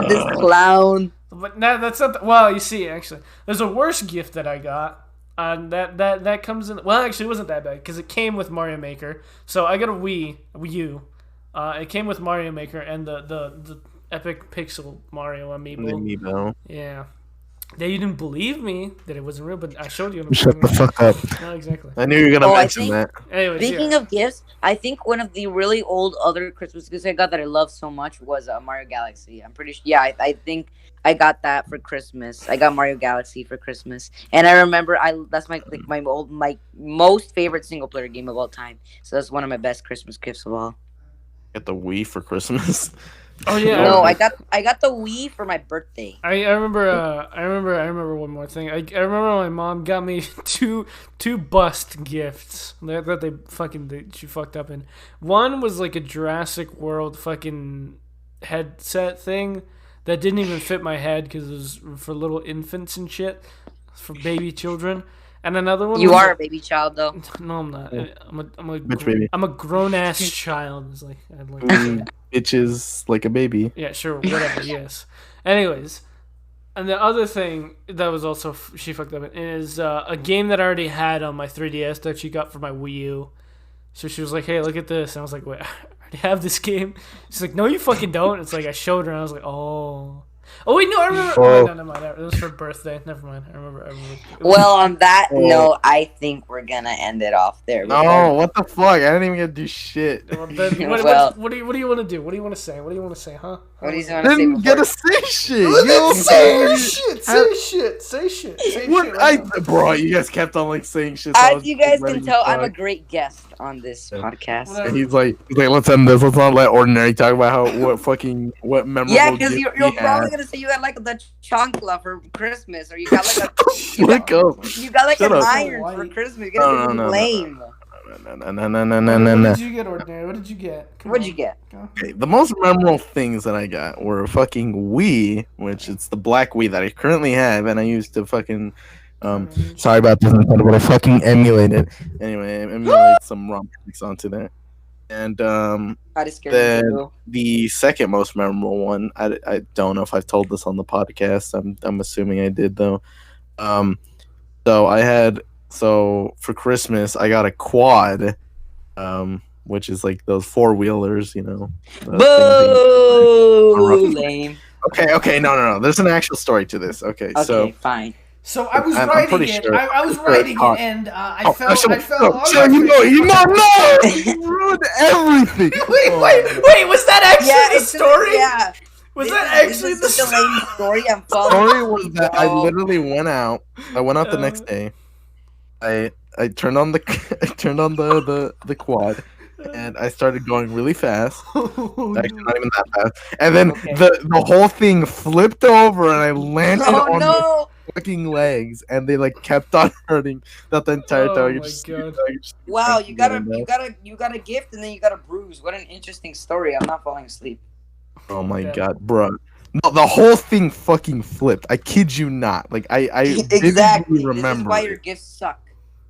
S3: This clown.
S1: But no, that's not. Well, you see, actually, there's a worse gift that I got. That comes in. Well, actually, it wasn't that bad because it came with Mario Maker. So I got a Wii U. It came with Mario Maker and the Epic Pixel Mario amiibo. Yeah. They didn't believe me that it wasn't real, but I showed you.
S2: Shut the fuck up.
S1: No, exactly.
S2: I knew you were gonna mention that.
S1: Anyways,
S3: Speaking of gifts, I think one of the really old other Christmas gifts I got that I love so much was Mario Galaxy. I'm pretty sure. Yeah, I think I got that for Christmas. I got Mario Galaxy for Christmas, and I remember that's my most favorite single player game of all time. So that's one of my best Christmas gifts of all.
S2: Get the Wii for Christmas.
S1: Oh yeah.
S3: No, I got the Wii for my birthday.
S1: I remember one more thing. I remember my mom got me two bust gifts that she fucked up in. One was like a Jurassic World fucking headset thing that didn't even fit my head because it was for little infants and shit, for baby children. And another one.
S3: You are a baby child, though.
S1: No, I'm not.
S2: Baby?
S1: I'm a grown ass child. It's like I'd like to say.
S2: Bitches like a baby.
S1: Yeah, sure, whatever. Yes. Anyways, and the other thing that was also she fucked up is a game that I already had on my 3DS that she got for my Wii U. So she was like, "Hey, look at this," and I was like, "Wait, I already have this game." She's like, "No, you fucking don't." It's like I showed her, and I was like, "Oh." Oh wait, no, I remember. Oh, no, never mind. It was for birthday. Never mind. I remember.
S3: Well, on that note, I think we're gonna end it off there.
S2: No, what the fuck? I didn't even get to do shit.
S1: Well, what do you want to do? What do you want to say? What do you want to say, huh?
S3: What do you
S2: I
S3: want to say?
S2: didn't get to say shit.
S1: You say shit. Say shit. Say shit. Say
S2: What?
S1: shit.
S2: Bro, you guys kept on like saying shit. So
S3: As you guys can tell, I'm a great guest on this podcast.
S2: And he's like, let's end this. Let's not let Ordinary talk about what memorable.
S3: Yeah, because you're probably gonna say you got like the chancla for Christmas, or you got like you got like an iron for Christmas. You're gonna be lame.
S1: No. What did you get, Ordinary? What did you get?
S3: What'd you get?
S2: Okay, the most memorable things that I got were fucking Wii, which it's the black Wii that I currently have, and I used to fucking. Sorry about this, but I fucking emulated. Anyway, I emulated some ROM hacks onto there. And the second most memorable one, I don't know if I've told this on the podcast. I'm assuming I did though. So for Christmas I got a quad, which is like those 4-wheelers, you know.
S3: Boo! Lame.
S2: Okay, no. There's an actual story to this. Okay, so
S3: fine.
S1: So I was writing it. Sure. I was writing it, and I fell.
S2: You ruined everything.
S1: Wait. Was that actually the story?
S3: Yeah.
S1: Was that actually the
S3: lame story? I'm following.
S2: The story was that I literally went out. I went out the next day. I turned on the quad. And I started going really fast. Actually, not even that fast. And then the whole thing flipped over, and I landed on the fucking legs, and they like kept on hurting that the entire time.
S3: Wow, you got a gift, and then you got a bruise. What an interesting story. I'm not falling asleep.
S2: Oh my god, bro. No, the whole thing fucking flipped. I kid you not. Like I
S3: exactly
S2: remember.
S3: This is why your gifts suck.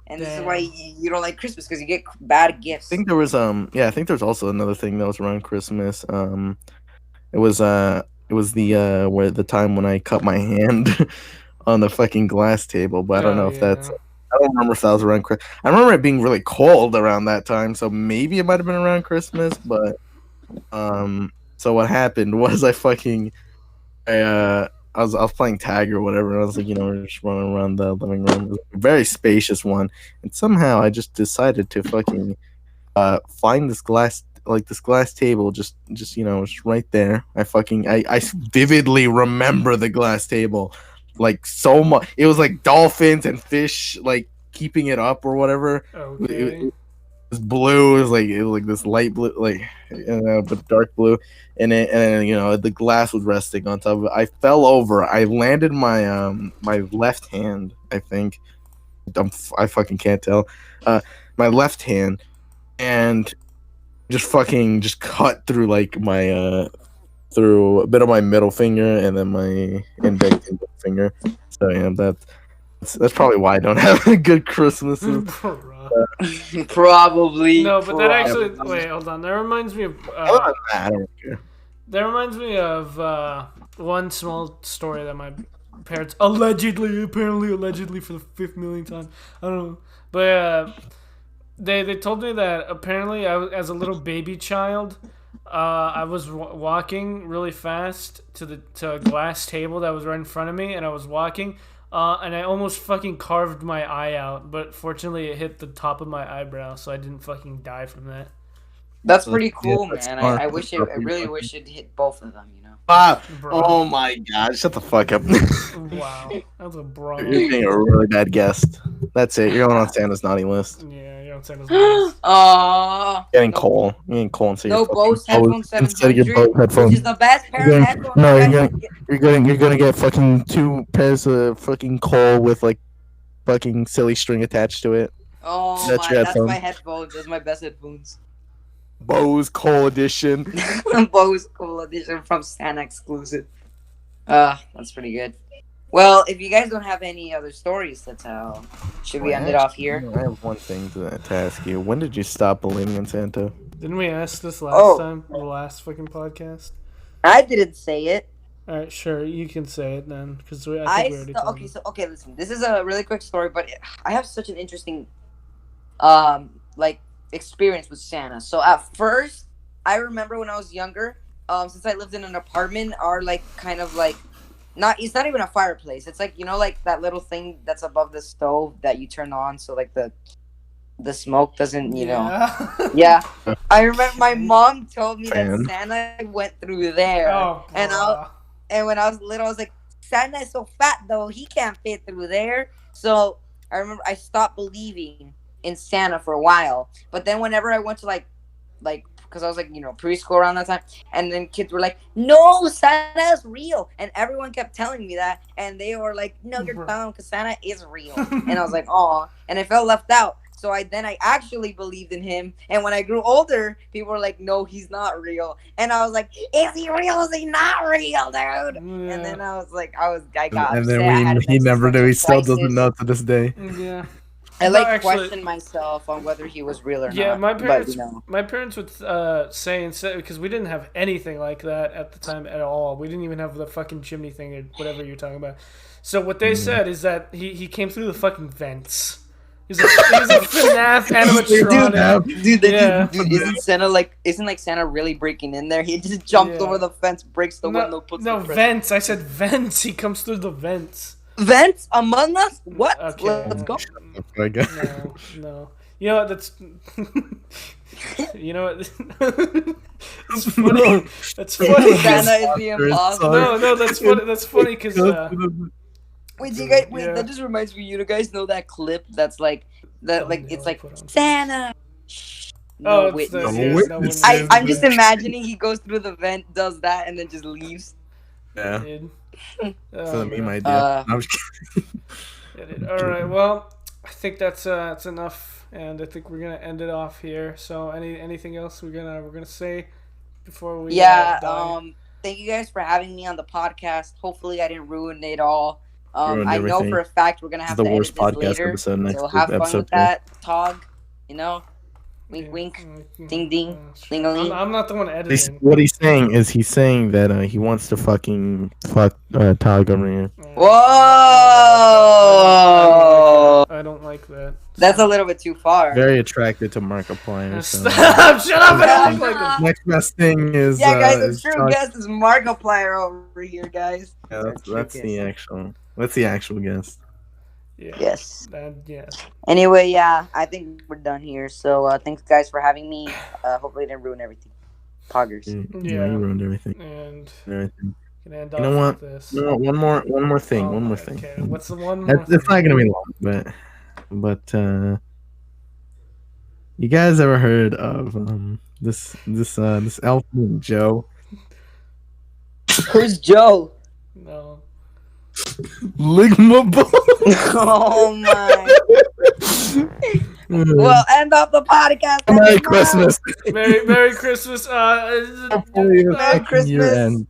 S3: And this is why you don't like Christmas, because you get bad gifts.
S2: I think there was I think there's also another thing that was around Christmas. It was the time when I cut my hand on the fucking glass table, but I don't know if that's. I don't remember if that was around Christmas. I remember it being really cold around that time, so maybe it might have been around Christmas. But so what happened was I was playing tag or whatever, and I was like, we're just running around the living room. It was a very spacious one, and somehow I just decided to fucking find this glass table, just right there. I vividly remember the glass table, like so much. It was like dolphins and fish, like keeping it up or whatever.
S1: Okay.
S2: It was blue. It was like this light blue, but dark blue. And the glass was resting on top of it. I fell over. I landed my my left hand. I think I fucking can't tell. My left hand, and just cut through like my through a bit of my middle finger and then my index finger. So yeah, that's probably why I don't have a good Christmases.
S3: Probably.
S1: No, but that actually. Wait, hold on. That reminds me of.
S2: I don't care.
S1: That reminds me of one small story that my parents allegedly for the 5th millionth time. I don't know, but they told me that apparently as a little baby child, I was walking really fast to a glass table that was right in front of me, and I was walking. And I almost fucking carved my eye out, but fortunately it hit the top of my eyebrow, so I didn't fucking die from that.
S3: That's pretty cool, man. I really wish it hit both of them,
S2: Oh my god, shut the fuck up.
S1: Wow, that was a bro.
S2: You're being a really bad guest. That's it. You're going on Santa's naughty list.
S1: Yeah, you're on Santa's naughty list.
S2: Getting coal. You're getting coal instead
S3: of Bose headphones 700,
S2: headphones.
S3: Which is the best pair of headphones.
S2: No, you're gonna get fucking 2 pairs of fucking coal with like fucking silly string attached to it.
S3: Oh that's my headphones. Those are my best headphones.
S2: Bose Coal Edition.
S3: Bose Coal Edition from Santa exclusive. That's pretty good. Well, if you guys don't have any other stories to tell, should we end it off here?
S2: I have one thing to ask you. When did you stop believing in Santa?
S1: Didn't we ask this last time? The last fucking podcast?
S3: I didn't say it.
S1: Alright, sure. You can say it then. Because I think we already told you.
S3: Okay, listen. This is a really quick story, but I have such an interesting, experience with Santa. So at first, I remember when I was younger, since I lived in an apartment, our, it's not even a fireplace. It's like, that little thing that's above the stove that you turn on so like the smoke doesn't, Yeah. I remember my mom told me that Santa went through there.
S1: Oh,
S3: and when I was little, I was like, Santa is so fat though, he can't fit through there. So I remember I stopped believing in Santa for a while. But then whenever I went to because I was preschool around that time, and then kids were like, "No, Santa's real," and everyone kept telling me that, and they were like, "No, you're dumb, because Santa is real." And I was like, "Aw," and I felt left out. So I actually believed in him, and when I grew older, people were like, "No, he's not real," and I was like, "Is he real? Is he not real, dude?"
S1: Yeah.
S3: And then I got
S2: And
S3: upset.
S2: then he never knew. He still doesn't know to this day.
S1: Yeah.
S3: I questioned myself on whether he was real or not.
S1: Yeah, my parents would say instead, because we didn't have anything like that at the time at all. We didn't even have the fucking chimney thing or whatever you're talking about. So what they said is that he came through the fucking vents. He's a FNAF animatronic.
S3: Dude, isn't Santa really breaking in there? He just jumped over the fence, breaks the window, puts the
S1: vents. I said vents. He comes through the vents.
S3: Vents Among Us? What?
S1: Okay.
S3: Let's go.
S1: No. You know what? That's. You know what? It's funny. That's funny.
S3: Santa is the imposter.
S1: No, that's funny. That's funny because.
S3: Wait, that just reminds me. You guys know that clip that's it's like Santa.
S1: No
S3: witness.
S1: No witness.
S3: I'm just imagining he goes through the vent, does that, and then just leaves.
S2: Yeah.
S1: So
S2: the meme idea.
S1: All right. Well, I think that's enough, and I think we're gonna end it off here. So, anything else we're gonna say before we?
S3: Thank you guys for having me on the podcast. Hopefully, I didn't ruin it all. I know for a fact we're gonna have to edit this later. So have fun with that, Tog. Wink, wink, ding, ding, ling-a-ling.
S1: I'm not the one editing.
S2: What he's saying is that he wants to fucking fuck Tog over here.
S3: Whoa!
S1: I don't like that.
S3: That's a little bit too far.
S2: Very attracted to Markiplier.
S1: Stop! Shut up! I don't like that.
S2: Next best thing is
S3: guys. The true guest is Markiplier over here, guys.
S2: Yeah, that's the actual. That's the actual guest.
S1: Yeah.
S3: Yes.
S1: Yeah.
S3: Anyway, I think we're done here. So thanks, guys, for having me. Hopefully, I didn't ruin everything. Poggers.
S2: Yeah, you ruined everything.
S1: And
S2: everything.
S1: You
S2: know what? No, one more thing.
S1: Oh,
S2: one more thing.
S1: Okay. What's the one more?
S2: It's not gonna be long, but you guys ever heard of this elf named Joe?
S3: Who's Joe?
S1: No.
S2: Ligma.
S3: Oh my. Well, end off the podcast.
S2: Merry Christmas.
S1: Merry Christmas.
S3: Merry Christmas.
S2: Year end.